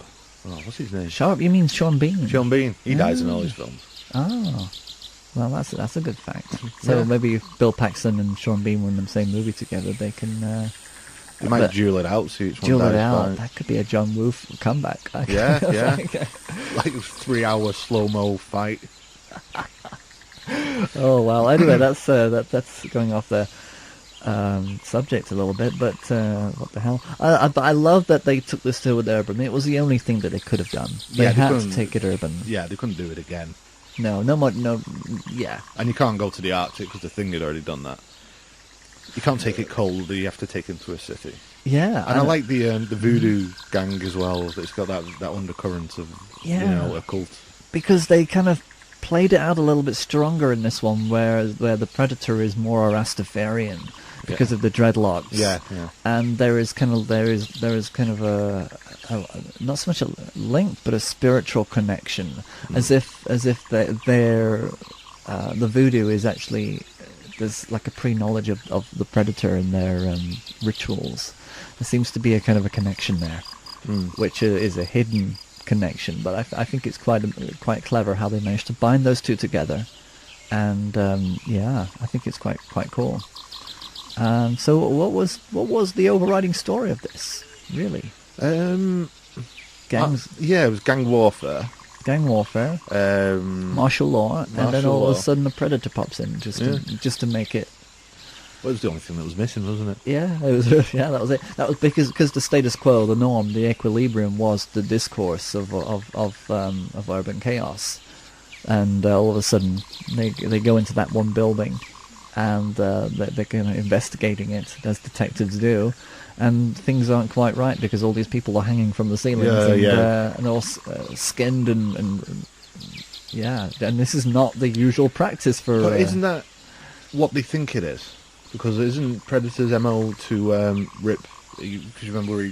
Oh, what's his name? Sharp? You mean Sean Bean? Sean Bean. He dies in all his films. Oh. Well, that's a good fact. So Yeah. maybe if Bill Paxton and Sean Bean were in the same movie together, they can... They might duel it out, see which one duel it dies out. first. That could be a John Woo comeback. Yeah, yeah. Like a 3-hour slow-mo fight. Oh well. Anyway, that's going off the subject a little bit, but what the hell? But I love that they took this to it urban. It was the only thing that they could have done. They had to take it urban. Yeah, they couldn't do it again. No more. No. Yeah. And you can't go to the Arctic because the Thing had already done that. You can't take it cold. You have to take it to a city. Yeah. And I like the voodoo gang as well. It's got that undercurrent of occult. Because they kind of played it out a little bit stronger in this one, where the Predator is more a Rastafarian because of the dreadlocks. Yeah, yeah. And there is kind of a not so much a link, but a spiritual connection, as if the voodoo is actually, there's like a pre-knowledge of the Predator in their rituals. There seems to be a kind of a connection there, which is a hidden connection, but I think it's quite clever how they managed to bind those two together, and I think it's quite cool. So what was the overriding story of this, really? Gangs. It was gang warfare. Martial law, and then all of a sudden the Predator pops in just to make it. Well, it was the only thing that was missing, wasn't it? Yeah, it was. Yeah, that was it. That was because the status quo, the norm, the equilibrium was the discourse of urban chaos, and all of a sudden they go into that one building, and they're kind of investigating it as detectives do, and things aren't quite right because all these people are hanging from the ceilings and all skinned and this is not the usual practice for. But isn't that what they think it is? Because isn't Predator's MO to rip? Because you remember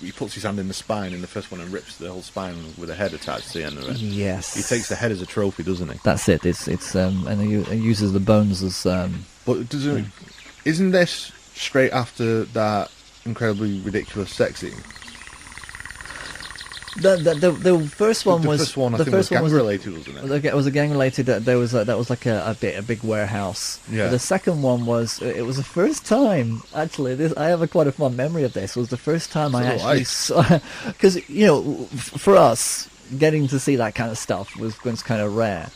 he puts his hand in the spine in the first one and rips the whole spine with a head attached to the end of it. Yes, he takes the head as a trophy, doesn't he? That's it. It's and he uses the bones as. But isn't this straight after that incredibly ridiculous sex scene? The first one was the first one was gang related, wasn't it? It was a gang related. That was like a big warehouse. Yeah. But the second one was the first time actually. I have quite a fond memory of this. It was the first time I actually saw, because for us getting to see that kind of stuff was kind of rare.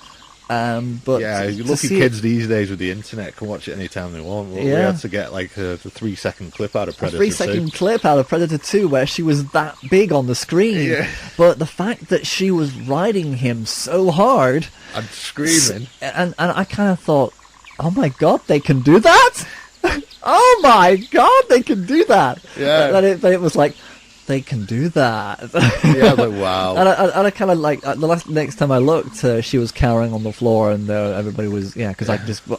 But lucky kids these days with the internet can watch it anytime they want. We had to get like a 3-second clip out of Predator 2. 3-second clip out of Predator 2 where she was that big on the screen. Yeah. But the fact that she was riding him so hard and screaming, and I kind of thought, oh my god, they can do that. Oh my god, they can do that. Yeah. But it was like, they can do that. Yeah, like wow. And I kind of like next time I looked, she was cowering on the floor, and everybody was because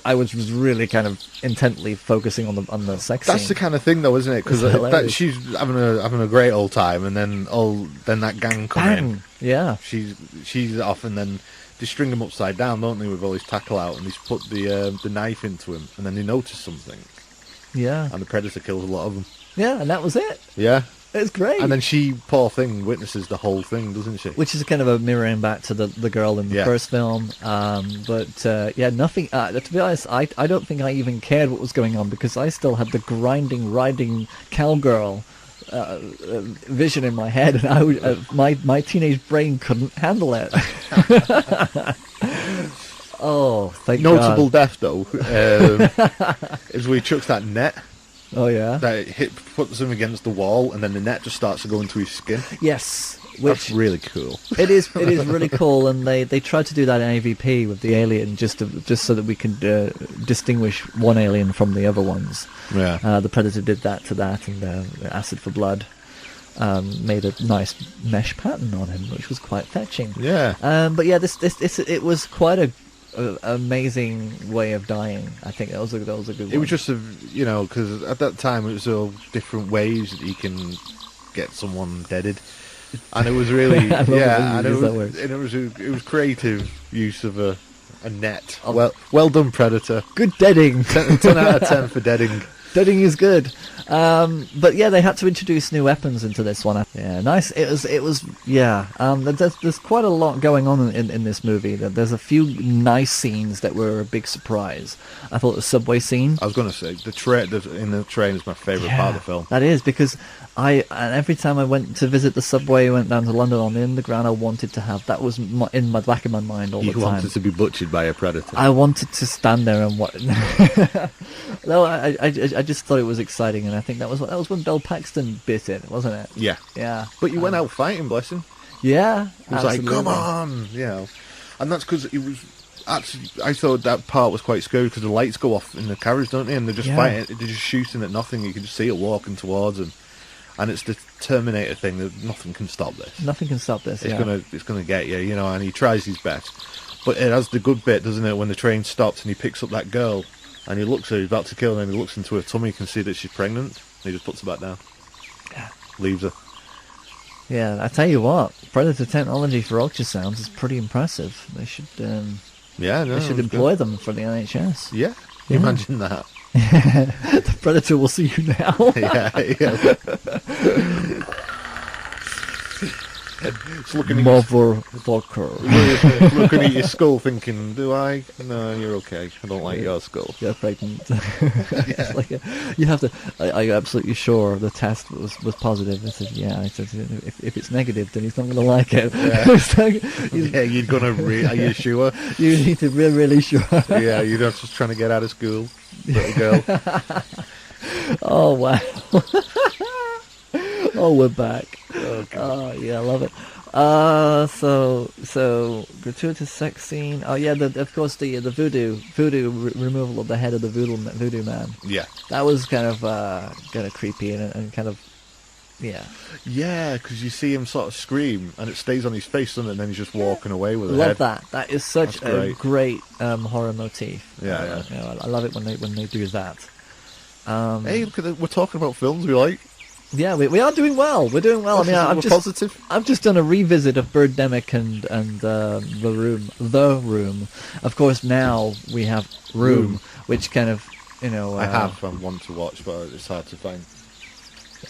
I was really kind of intently focusing on the sex scene. That's the kind of thing, though, isn't it? Because she's having a great old time, and then that gang come in. Yeah, she's off, and then they string him upside down, don't they, with all his tackle out, and he's put the knife into him, and then they notice something. Yeah, and the Predator kills a lot of them. Yeah, and that was it. Yeah. It's great. And then she, poor thing, witnesses the whole thing, doesn't she? Which is kind of a mirroring back to the girl in the first film. Nothing... to be honest, I don't think I even cared what was going on because I still had the grinding, riding cowgirl vision in my head, and my teenage brain couldn't handle it. Oh, thank God. Notable death, though, is where he chucks that net. Oh yeah, that puts him against the wall, and then the net just starts to go into his skin. Yes, that's really cool. It is really cool, and they tried to do that in AVP with the alien just so that we could distinguish one alien from the other ones. Yeah, the Predator did that to that, and Acid for Blood made a nice mesh pattern on him, which was quite fetching. Yeah, but yeah, it was quite a amazing way of dying. I think that was a good one. It was just because at that time it was all different ways that you can get someone deaded, and it was really it was creative use of a A net. Well done, Predator. Good deading. 10 out of 10 for deading. Deading is good. But yeah, they had to introduce new weapons into this one. Yeah, nice. It was. Yeah. There's quite a lot going on in this movie. There's a few nice scenes that were a big surprise. I thought the subway scene. I was going to say the in the train is my favourite part of the film. That is, because every time I went to visit the subway, went down to London on the Underground, I wanted to have that was in my back of my mind all the time. You wanted to be butchered by a predator. I wanted to stand there and watch. No, I just thought it was exciting, and I think that was when Bill Paxton bit it, wasn't it? Yeah. Yeah. But you went out fighting, bless him. Yeah. He was like, come on, and that's because it was. Actually, I thought that part was quite scary because the lights go off in the carriage, don't they? And they're just fighting, they're just shooting at nothing. You can just see it walking towards them, and it's the Terminator thing that nothing can stop this. Nothing can stop this. It's gonna get you, and he tries his best. But it has the good bit, doesn't it? When the train stops and he picks up that girl, and he looks at her, he's about to kill her, and he looks into her tummy, you can see that she's pregnant. And he just puts her back down. Yeah. Leaves her. Yeah, I tell you what, Predator technology for ultrasounds is pretty impressive. They should. They should employ them for the NHS. Yeah. Imagine that. The Predator will see you now. It's looking Motherfucker. Looking at your skull thinking, do I? No, you're okay. I don't like your skull. You're pregnant. It's like you have to. Are you absolutely sure the test was positive? I said, yeah. I said, if it's negative, then he's not going to like it. Yeah, you're going to are you sure? You need to be really sure. Yeah, you're not just trying to get out of school, little girl. Oh, wow. Oh, we're back. Oh, yeah, I love it. So gratuitous sex scene. Oh, yeah, of course the voodoo removal of the head of the voodoo man. Yeah, that was kind of creepy and kind of yeah, because you see him sort of scream and it stays on his face, doesn't it? And then he's just walking away with it. Love that. That is such a great horror motif. Yeah. I love it when they do that. Hey, look at we're talking about films we like. Yeah, we are doing well. We're doing well. I mean, I've just done a revisit of Birdemic and The Room. Of course, now we have Room, which kind of, I have one to watch, but it's hard to find.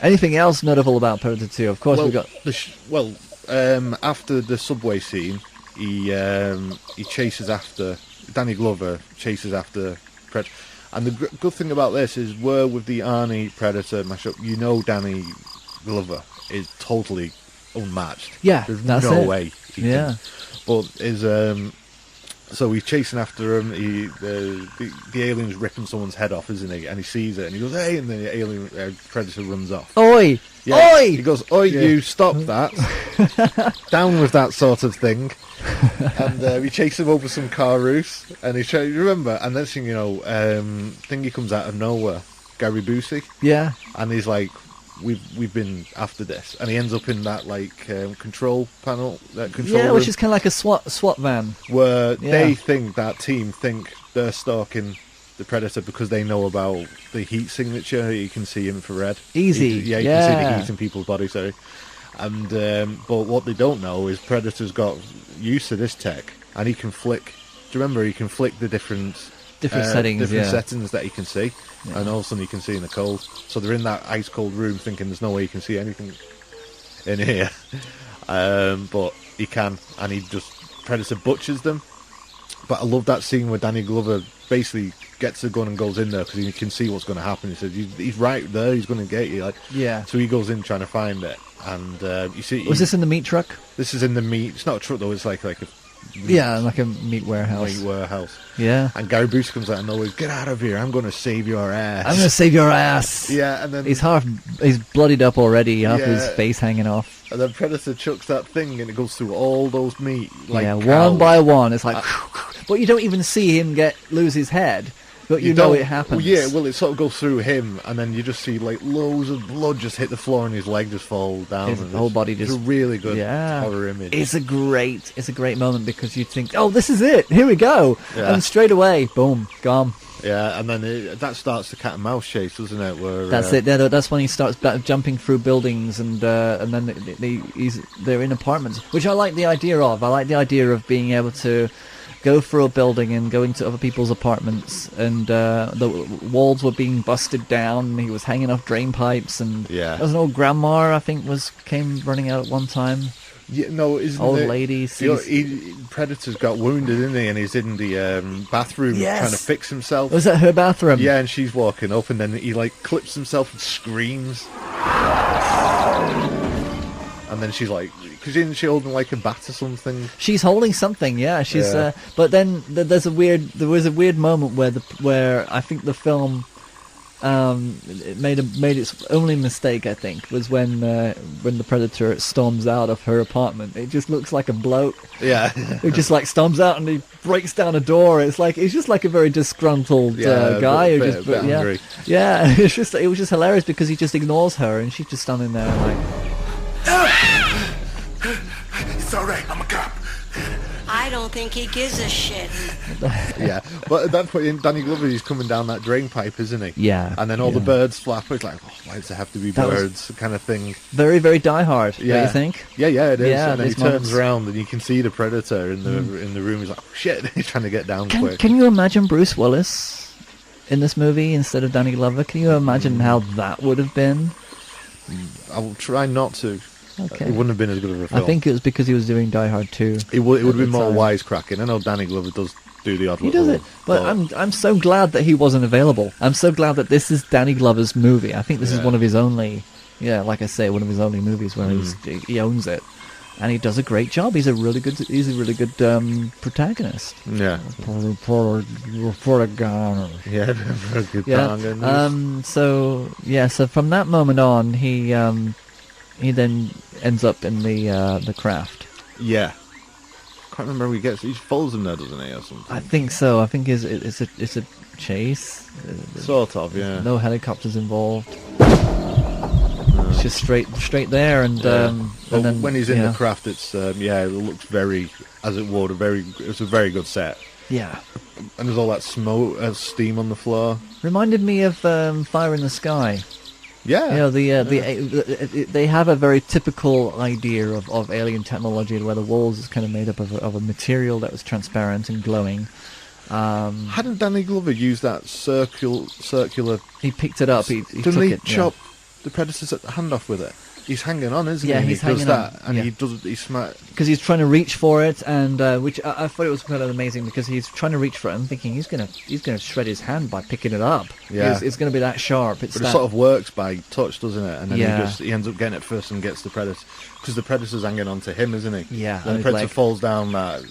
Anything else notable about Predator 2? Of course, we got. After the subway scene, he chases after Danny Glover chases after And the good thing about this is, with the Arnie Predator mashup, Danny Glover is totally unmatched. Yeah, there's that's no it. way. But so he's chasing after him. The alien's ripping someone's head off, isn't he? And he sees it, and he goes, "Hey!" And the alien Predator runs off. Oi! Yeah, Oi! He goes, "Oi! Yeah. You stop that! Down with that sort of thing!" And we chase him over some car roofs, and remember, and then Thingy comes out of nowhere, Gary Busey. Yeah. And he's like, we've been after this, and he ends up in that control panel, that control room, which is kind of like a SWAT van, where they think they're stalking the Predator because they know about the heat signature. You can see infrared. Easy. You can see the heat in people's bodies. Sorry. And but what they don't know is Predator's got used to this tech, and he can flick. Do you remember? He can flick the different settings, settings that he can see, and all of a sudden he can see in the cold. So they're in that ice cold room, thinking there's no way you can see anything in here, but he can, and Predator butchers them. But I love that scene where Danny Glover basically gets the gun and goes in there because he can see what's going to happen. He says, "He's right there. He's going to get you." So he goes in trying to find it. And you see, was this in the meat truck? This is in the meat. It's not a truck though. It's like a like a meat warehouse. Yeah. And Gary Busey comes out and always, "Get out of here! I'm going to save your ass. I'm going to save your ass." Yeah, and then he's bloodied up already, half his face hanging off. And then Predator chucks that thing, and it goes through all those meat. One by one. It's like, but you don't even see him lose his head. But you know it happens. Well, it sort of goes through him, and then you just see loads of blood just hit the floor, and his leg just fall down. His whole body just. It's a really good horror image. It's a great moment because you think, oh, this is it. Here we go, and straight away, boom, gone. Yeah, and then that starts the cat and mouse chase, doesn't it? Where that's it. That's when he starts jumping through buildings, and then they're in apartments, which I like the idea of. I like the idea of being able to go through a building and go into other people's apartments, and the walls were being busted down, and he was hanging off drain pipes, and there was an old grandma, I think, came running out at one time. Yeah, no, isn't old it, lady. Predator's got wounded, isn't he? And he's in the bathroom trying to fix himself. Was that her bathroom? Yeah, and she's walking up, and then he like clips himself and screams. And then she's like, because isn't she holding like a bat or something? She's holding something, yeah. She's, but there was a weird moment where I think the film it made its only mistake, I think, was when the Predator storms out of her apartment. It just looks like a bloke. Yeah. Who just like storms out and he breaks down a door. It's just like a very disgruntled guy who just angry. Yeah. It was just hilarious because he just ignores her and she's just standing there like. It's all right. I'm a cop. I don't think he gives a shit. Yeah, but at that point, in Danny Glover, he's coming down that drain pipe, isn't he? Yeah. And then all the birds flap. It's like, why does there have to be birds? Kind of thing. Very, very Die Hard. Yeah. Don't you think? Yeah, it is. Yeah, and then he turns around and you can see the Predator in the room. He's like, oh, shit! He's trying to get down quick. Can you imagine Bruce Willis in this movie instead of Danny Glover? Can you imagine how that would have been? I will try not to. Okay. It wouldn't have been as good of a film. I think it was because he was doing Die Hard 2. It would have been more wisecracking. I know Danny Glover does do the odd He does it, but I'm so glad that he wasn't available. I'm so glad that this is Danny Glover's movie. I think this is one of his only, like I say, one of his only movies where he owns it, and he does a great job. He's a really good protagonist. Yeah. For a guy. Yeah, for a good protagonist. So from that moment on, he then ends up in the craft. Yeah. Can't remember how he gets. He follows him there, doesn't he, or something? I think so. I think it's a chase. Sort of, yeah. No helicopters involved. No. It's just straight there, and then when he's in the craft, it's it looks very, as it would, it's a very good set. Yeah. And there's all that smoke, steam on the floor. Reminded me of Fire in the Sky. Yeah. They have a very typical idea of alien technology where the walls is kind of made up of a material that was transparent and glowing. Hadn't Danny Glover used that circular... He picked it up. Didn't he chop the Predator's hand off with it? He's hanging on, isn't he? Yeah, he's hanging on. And he's smart. Because he's trying to reach for it, and which I thought it was kind of amazing because he's trying to reach for it. I'm thinking he's gonna shred his hand by picking it up. Yeah, it's gonna be that sharp. But it sort of works by touch, doesn't it? And then he ends up getting it first and gets the Predator because the Predator's hanging on to him, isn't he? Yeah. And the Predator falls down the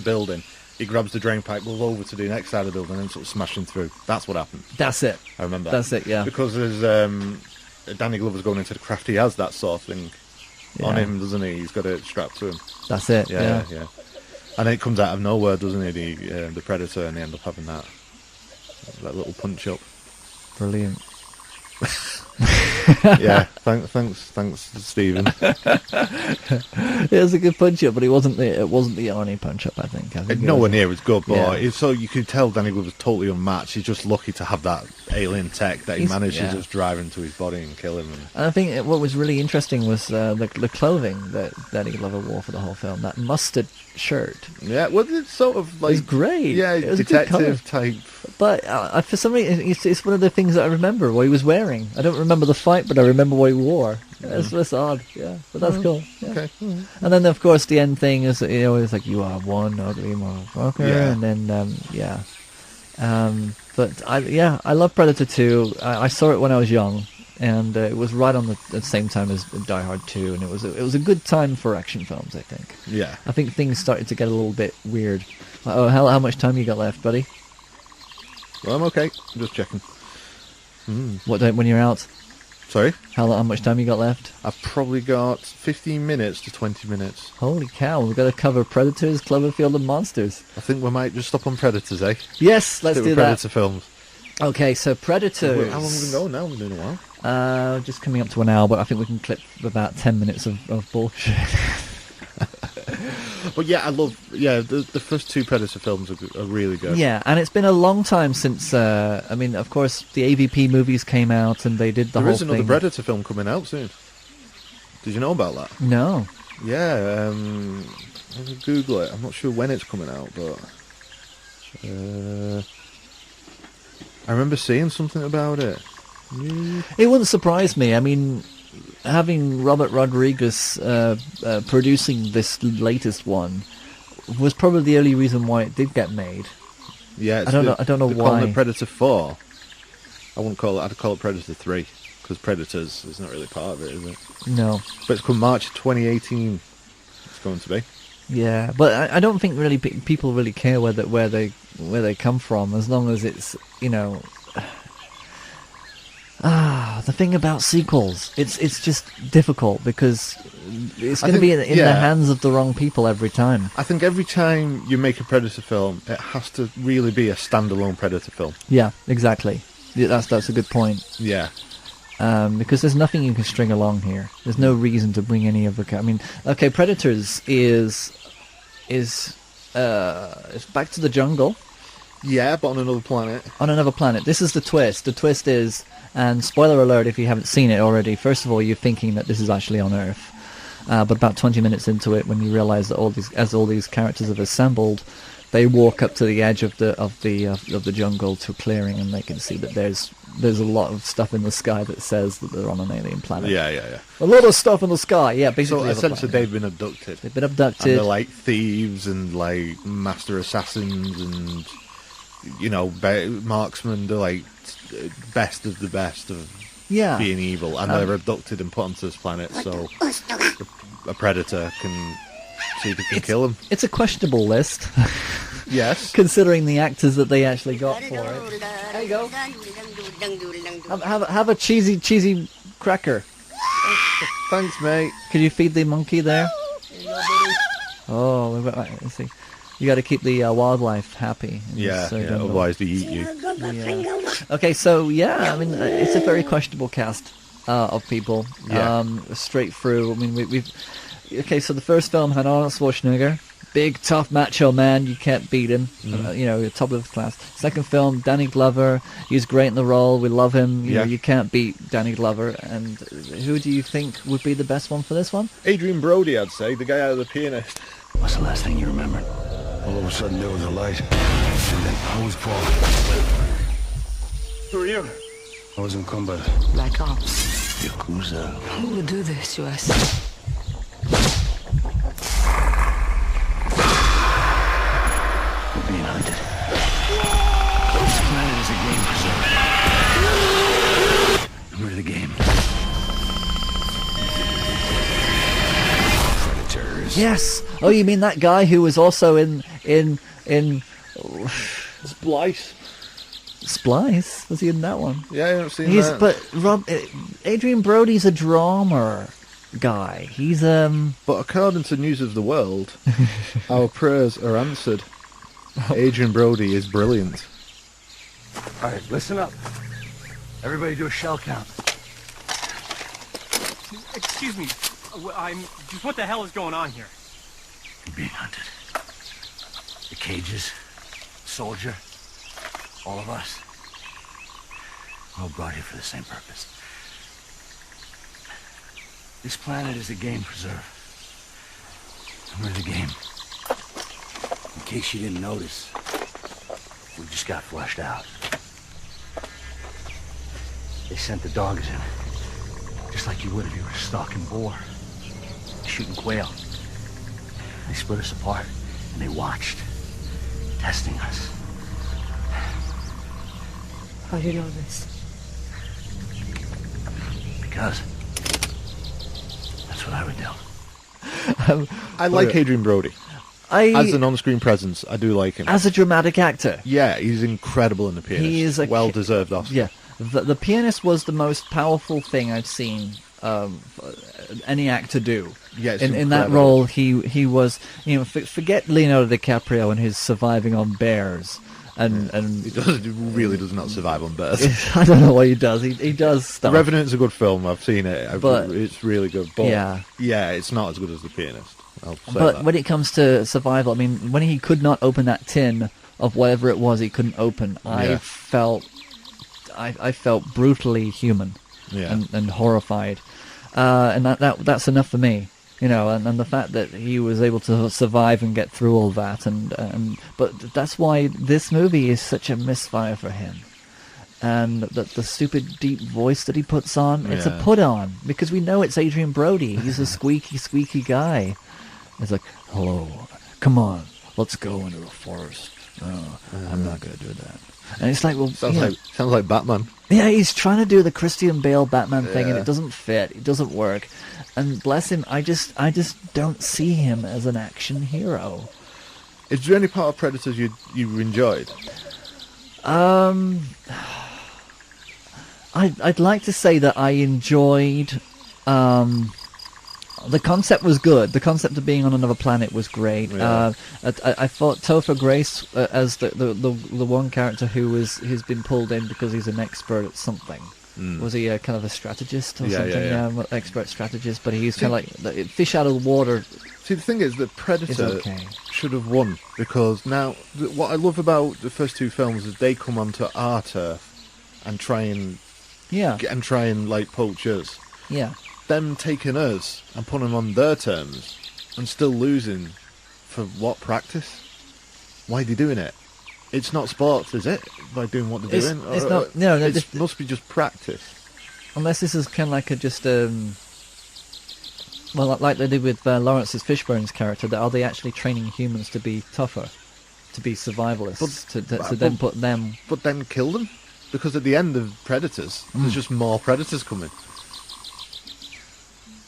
building. He grabs the drain pipe, goes over to the next side of the building, and sort of smashing through. That's what happened. That's it. I remember. That's it. Yeah. Because there's Danny Glover's going into the craft. He has that sort of thing on him, doesn't he? He's got it strapped to him. That's it. Yeah. And it comes out of nowhere, doesn't it? The Predator, and they end up having that little punch up. Brilliant. Yeah, thanks, Stephen. It was a good punch up, but it wasn't the Arnie punch up. I think nowhere near as good, but so you could tell Danny Glover's totally unmatched. He's just lucky to have that alien tech that he managed to just drive into his body and kill him. And I think what was really interesting was the clothing that Danny Glover wore for the whole film. That mustard shirt. Yeah, well, it's sort of like it's great. Yeah, it was detective type. But for some reason, it's one of the things that I remember what he was wearing. I don't remember the fight, but I remember what he wore. That's odd, yeah. But that's cool. Yeah. Okay. And then, of course, the end thing is, it's like, you are one ugly motherfucker. Yeah. And then, but I love Predator 2. I saw it when I was young, and it was right on the same time as Die Hard 2, and it was a good time for action films, I think. Yeah. I think things started to get a little bit weird. Oh, how much time you got left, buddy? Well, I'm okay. I'm just checking. What time when you're out? Sorry? How much time you got left? I've probably got 15 minutes to 20 minutes. Holy cow, we've got to cover Predators, Cloverfield and Monsters. I think we might just stop on Predators, eh? Yes, let's do that. Predator films. Okay, so Predators. How long have we been going now? We've been doing a while. Just coming up to an hour, but I think we can clip about 10 minutes of bullshit. But yeah, I love the first two Predator films are really good. Yeah, and it's been a long time since of course the AVP movies came out and they did the whole thing. There is another Predator film coming out soon. Did you know about that? No. Yeah, I'm gonna Google it. I'm not sure when it's coming out, but I remember seeing something about it. It wouldn't surprise me. I mean, having Robert Rodriguez producing this latest one was probably the only reason why it did get made. Yeah, I don't know they're why. calling it Predator 4. I wouldn't call it. I'd call it Predator 3 because Predators is not really part of it, is it? No. But it's come March 2018. It's going to be. Yeah, but I don't think really people really care where they come from, as long as it's, you know. The thing about sequels, it's just difficult because it's going to be in the hands of the wrong people every time. I think every time you make a Predator film, it has to really be a standalone Predator film. Yeah, exactly. Yeah, that's a good point. Yeah. Because there's nothing you can string along here. There's no reason to bring any of the. I mean, okay, Predators is back to the jungle. Yeah, but on another planet. On another planet. This is the twist. The twist is, and spoiler alert if you haven't seen it already, first of all, you're thinking that this is actually on Earth. But about 20 minutes into it, when you realise that all these characters have assembled, they walk up to the edge of the jungle to a clearing, and they can see that there's a lot of stuff in the sky that says that they're on an alien planet. Yeah. A lot of stuff in the sky. Yeah, basically. So essentially, they've been abducted. They've been abducted. And they're like thieves and like master assassins and, you know, marksmen. They're like best of the best of being evil, and they're abducted and put onto this planet. So a predator can see if he can kill them. It's a questionable list. Yes. Considering the actors that they actually got for it. There you go. Have a cheesy cracker. Thanks, mate. Could you feed the monkey there? Oh, let's see. You got to keep the wildlife happy. Yeah, otherwise they eat you. Yeah. Okay, so I mean, it's a very questionable cast of people. Yeah. Straight through. I mean, we've. Okay, so the first film had Arnold Schwarzenegger, big tough macho man. You can't beat him. Top of the class. Second film, Danny Glover. He's great in the role. We love him. You know, you can't beat Danny Glover. And who do you think would be the best one for this one? Adrian Brody, I'd say, the guy out of The Pianist. What's the last thing you remembered? All of a sudden there was a light, and then I was falling. Who are you? I was in combat. Black Ops. Yakuza. Who would do this to us? We're being hunted. This planet is a game preserve. And we're the game. Predators. Yes. Oh, you mean that guy who was also in Splice. Splice? Was he in that one? Yeah, I haven't seen that. But Adrian Brody's a drama guy. He's But according to News of the World, our prayers are answered. Adrian Brody is brilliant. All right, listen up. Everybody do a shell count. Excuse me. Just what the hell is going on here? You're being hunted. The cages, soldier, all of us. We're all brought here for the same purpose. This planet is a game preserve. And we're the game. In case you didn't notice, we just got flushed out. They sent the dogs in, just like you would if you were stalking boar, shooting quail. They split us apart, and they watched, testing us. How do you know this? Because that's what I would do. I like Adrian Brody. As an on-screen presence, I do like him. As a dramatic actor. Yeah, he's incredible in The Pianist. He is a well-deserved Oscar. Yeah, the Pianist was the most powerful thing I've seen any actor do. Yeah, it's in that role, he was. You know, forget Leonardo DiCaprio and his surviving on bears. And he really does not survive on bears. I don't know what he does. He does stuff. The Revenant's a good film. I've seen it. But it's really good. But yeah, it's not as good as The Pianist. I'll say but that. when it comes to survival, I mean, when he could not open that tin of whatever it was he couldn't open, I felt brutally human and horrified, and that's enough for me. You know, and the fact that he was able to survive and get through all that, but that's why this movie is such a misfire for him. And the stupid deep voice that he puts on, it's a put on, because we know it's Adrian Brody. He's a squeaky guy. It's like, hello, come on, let's go into the forest. No, I'm not going to do that. And it's like, well, sounds like Batman. Yeah, he's trying to do the Christian Bale Batman thing, and it doesn't fit. It doesn't work. And bless him, I just don't see him as an action hero. Is there any part of Predators you enjoyed? I'd like to say that I enjoyed. The concept was good. The concept of being on another planet was great. Yeah. I thought Topher Grace as the one character who's been pulled in because he's an expert at something. Was he a kind of a strategist or something? Yeah, expert strategist. But he's kind of like the fish out of the water. See, the thing is that Predator should have won, because now what I love about the first two films is they come onto our turf and try and like poach us. Yeah. Them taking us and putting them on their terms and still losing for what practice? Why are they doing it? It's not sports, is it? By doing what they're doing? It's not. No, it must be just practice. Unless this is kind of like well, like they did with Lawrence Fishburne's character. Are they actually training humans to be tougher, to be survivalists, to then put them? But then kill them, because at the end of Predators, there's just more predators coming.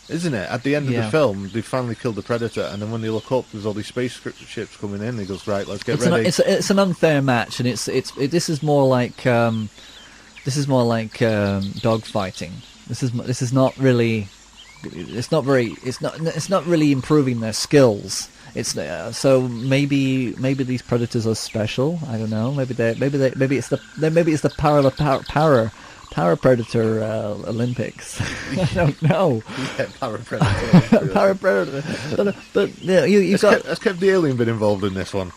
Isn't it? At the end of the film, they finally killed the Predator, and then when they look up, there's all these spaceships coming in. He goes, right, let's get ready. It's an unfair match, and this is more like dogfighting. This is not really. It's not really improving their skills. It's so maybe these predators are special. I don't know. Maybe it's the Power Predator Olympics. I don't know. Yeah, Power Predator. Power Predator. But has Kev the Alien been involved in this one?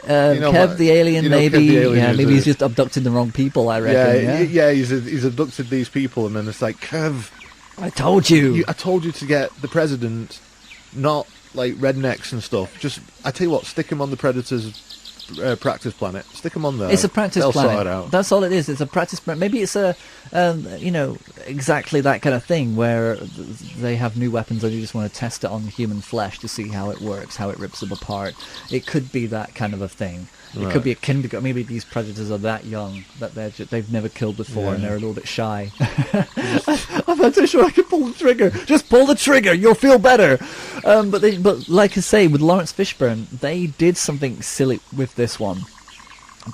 Kev the Alien, maybe. Maybe he's just abducted the wrong people. I reckon. Yeah. He's abducted these people, and then it's like, Kev, I told you. I told you to get the president, not like rednecks and stuff. Just, I tell you what, stick him on the Predators practice planet. Stick them on there. It's a practice planet. Sort it out. That's all it is. It's a practice planet. Maybe it's exactly that kind of thing where they have new weapons and you just want to test it on human flesh to see how it works, how it rips them apart. It could be that kind of a thing. It could be a kindergarten. Maybe these predators are that young that they've never killed before and they're a little bit shy. I'm not so sure I can pull the trigger. Just pull the trigger. You'll feel better. But like I say, with Lawrence Fishburne, they did something silly with this one.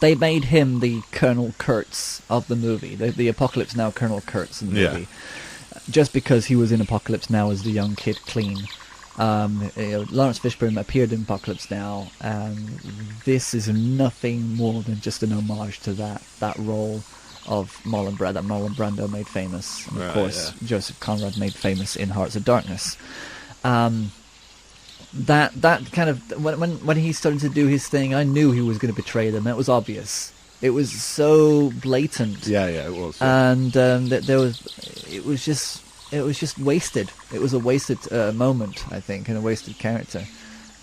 They made him the Colonel Kurtz of the movie, the Apocalypse Now Colonel Kurtz in the movie, just because he was in Apocalypse Now as the young kid clean. Lawrence Fishburne appeared in Apocalypse Now, and this is nothing more than just an homage to that role of Marlon Brando that Marlon Brando made famous, and of course Joseph Conrad made famous in Hearts of Darkness. That kind of when he started to do his thing, I knew he was going to betray them. It was obvious. It was so blatant. Yeah, it was. And it was just wasted. It was a wasted moment, I think, and a wasted character.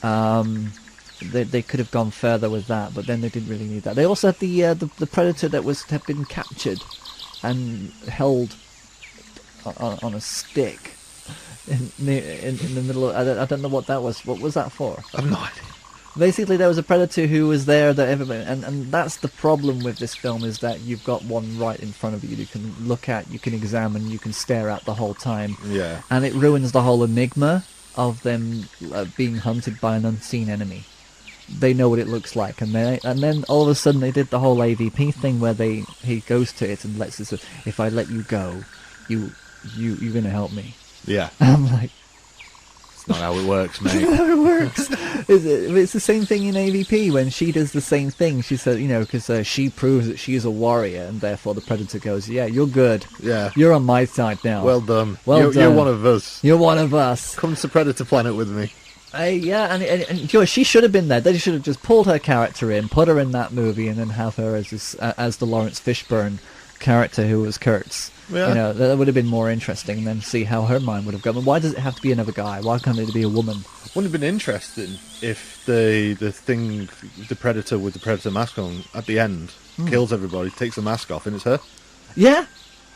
They could have gone further with that, but then they didn't really need that. They also had the predator that had been captured and held on a stick in the middle of. I don't know what that was. What was that for? I have no idea. Basically, there was a predator who was there that everybody, and that's the problem with this film, is that you've got one right in front of you can look at, you can examine, you can stare at the whole time. Yeah. And it ruins the whole enigma of them being hunted by an unseen enemy. They know what it looks like, and then all of a sudden they did the whole AVP thing where he goes to it and lets us. If I let you go, you're gonna help me. Yeah. I'm like. Not how it works, mate. Not how it works. It's the same thing in AVP when she does the same thing. She said, because she proves that she is a warrior, and therefore the predator goes, "Yeah, you're good. Yeah, you're on my side now. Well done. Well done. You're one of us. You're one of us. Come to Predator Planet with me." And she should have been there. They should have just pulled her character in, put her in that movie, and then have her as the Lawrence Fishburne character who was Kurt's. Yeah. You know, that would have been more interesting, and then see how her mind would have gone. But why does it have to be another guy? Why can't it be a woman? Wouldn't have been interesting if the Predator with the Predator mask on at the end kills everybody, takes the mask off, and it's her. Yeah,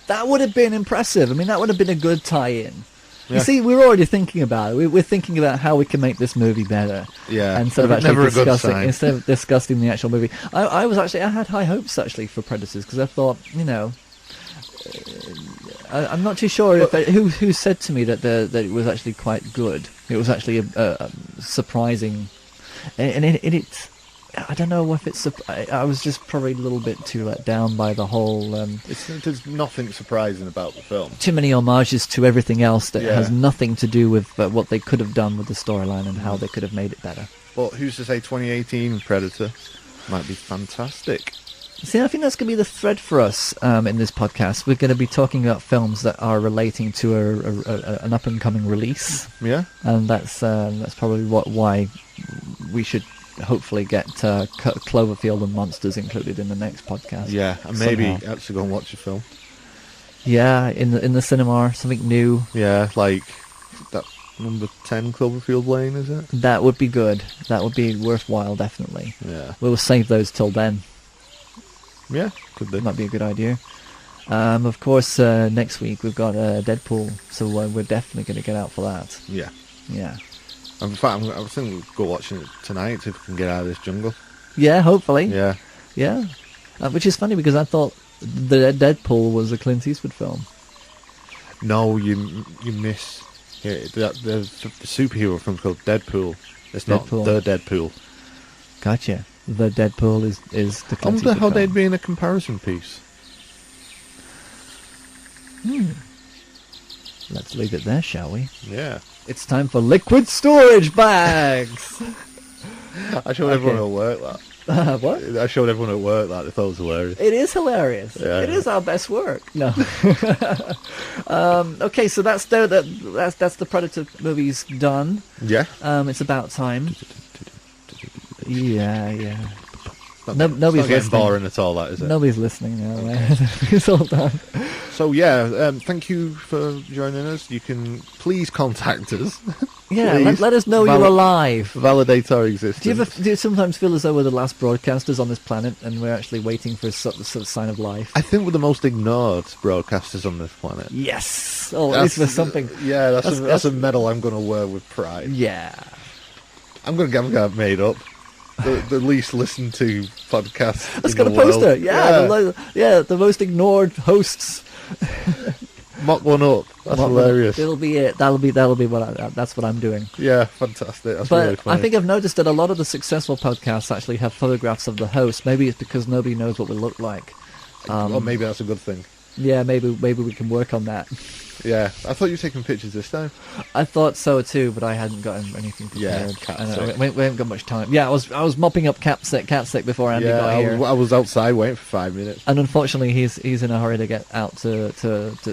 that would have been impressive. I mean, that would have been a good tie-in. Yeah. You see, we're already thinking about it. We're thinking about how we can make this movie better. Yeah, instead of never actually a good discussing, sign. instead of discussing the actual movie. I had high hopes actually for Predators, because I thought, you know, I'm not too sure if who said to me that it was actually quite good. It was actually a surprising, and it I don't know if it's. I was just probably a little bit too let down by the whole. There's nothing surprising about the film. Too many homages to everything else that has nothing to do with what they could have done with the storyline and how they could have made it better. But who's to say 2018 Predator might be fantastic? See, I think that's going to be the thread for us in this podcast. We're going to be talking about films that are relating to an up-and-coming release. Yeah. And that's probably why we should hopefully get Cloverfield and Monsters included in the next podcast. Yeah, and maybe actually go and watch a film. Yeah, in the cinema, something new. Yeah, like that number 10 Cloverfield Lane, is it? That would be good. That would be worthwhile, definitely. Yeah. We'll save those till then. Yeah, could be. Might be a good idea. Of course, next week we've got Deadpool, so we're definitely going to get out for that. Yeah. Yeah. In fact, I was thinking we'll go watching it tonight if we can get out of this jungle. Yeah, hopefully. Yeah. Yeah. Which is funny because I thought the Deadpool was a Clint Eastwood film. No, you miss. Yeah, the superhero film's called Deadpool. It's Deadpool. Not the Deadpool. Gotcha. The Deadpool is the Clint I wonder Eastwood how film. they'd be in a comparison piece. Let's leave it there, shall we? Yeah. It's time for liquid storage bags! I showed everyone at work that. What? I showed everyone at work that. They thought it was hilarious. It is hilarious. Yeah, it is our best work. No. Okay, so that's the Predator movies done. Yeah. It's about time. Yeah. Nobody's Nobody's getting listening. boring at all, that is it? Nobody's listening now. It's all done. So yeah, thank you for joining us. You can please contact us. Yeah, Please. let us know you're alive. Validate our existence. Do you sometimes feel as though we're the last broadcasters on this planet and we're actually waiting for some sort of sign of life? I think we're the most ignored broadcasters on this planet. Yes! Oh, at least for something. Yeah, that's a medal I'm going to wear with pride. Yeah. I'm going to have it made up. The least listened to podcast. Let's get a poster. Yeah, the most ignored hosts. Mock one up. That's hilarious. It'll be it. That'll be that's what I'm doing. Yeah, fantastic. That's but really funny. I think I've noticed that a lot of the successful podcasts actually have photographs of the host. Maybe it's because nobody knows what we look like. Or maybe that's a good thing. Yeah, maybe we can work on that. Yeah, I thought you were taking pictures this time. I thought so too, but I hadn't gotten anything prepared. Yeah, we haven't got much time. Yeah, I was mopping up cat sick before Andy got here. I was outside waiting for 5 minutes. And unfortunately, he's in a hurry to get out to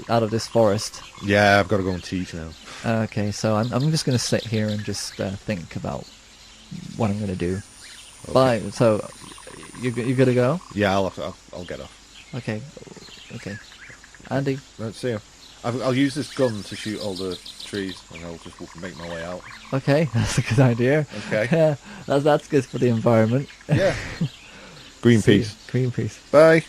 out of this forest. Yeah, I've got to go and teach now. Okay, so I'm just going to sit here and just think about what I'm going to do. Okay. Bye. So you gonna go? Yeah, I'll get off. Okay. Andy, Let's see you. I'll use this gun to shoot all the trees, and I'll just make my way out. Okay, that's a good idea. Okay. Yeah, that's good for the environment. Yeah. Greenpeace. Greenpeace. Bye.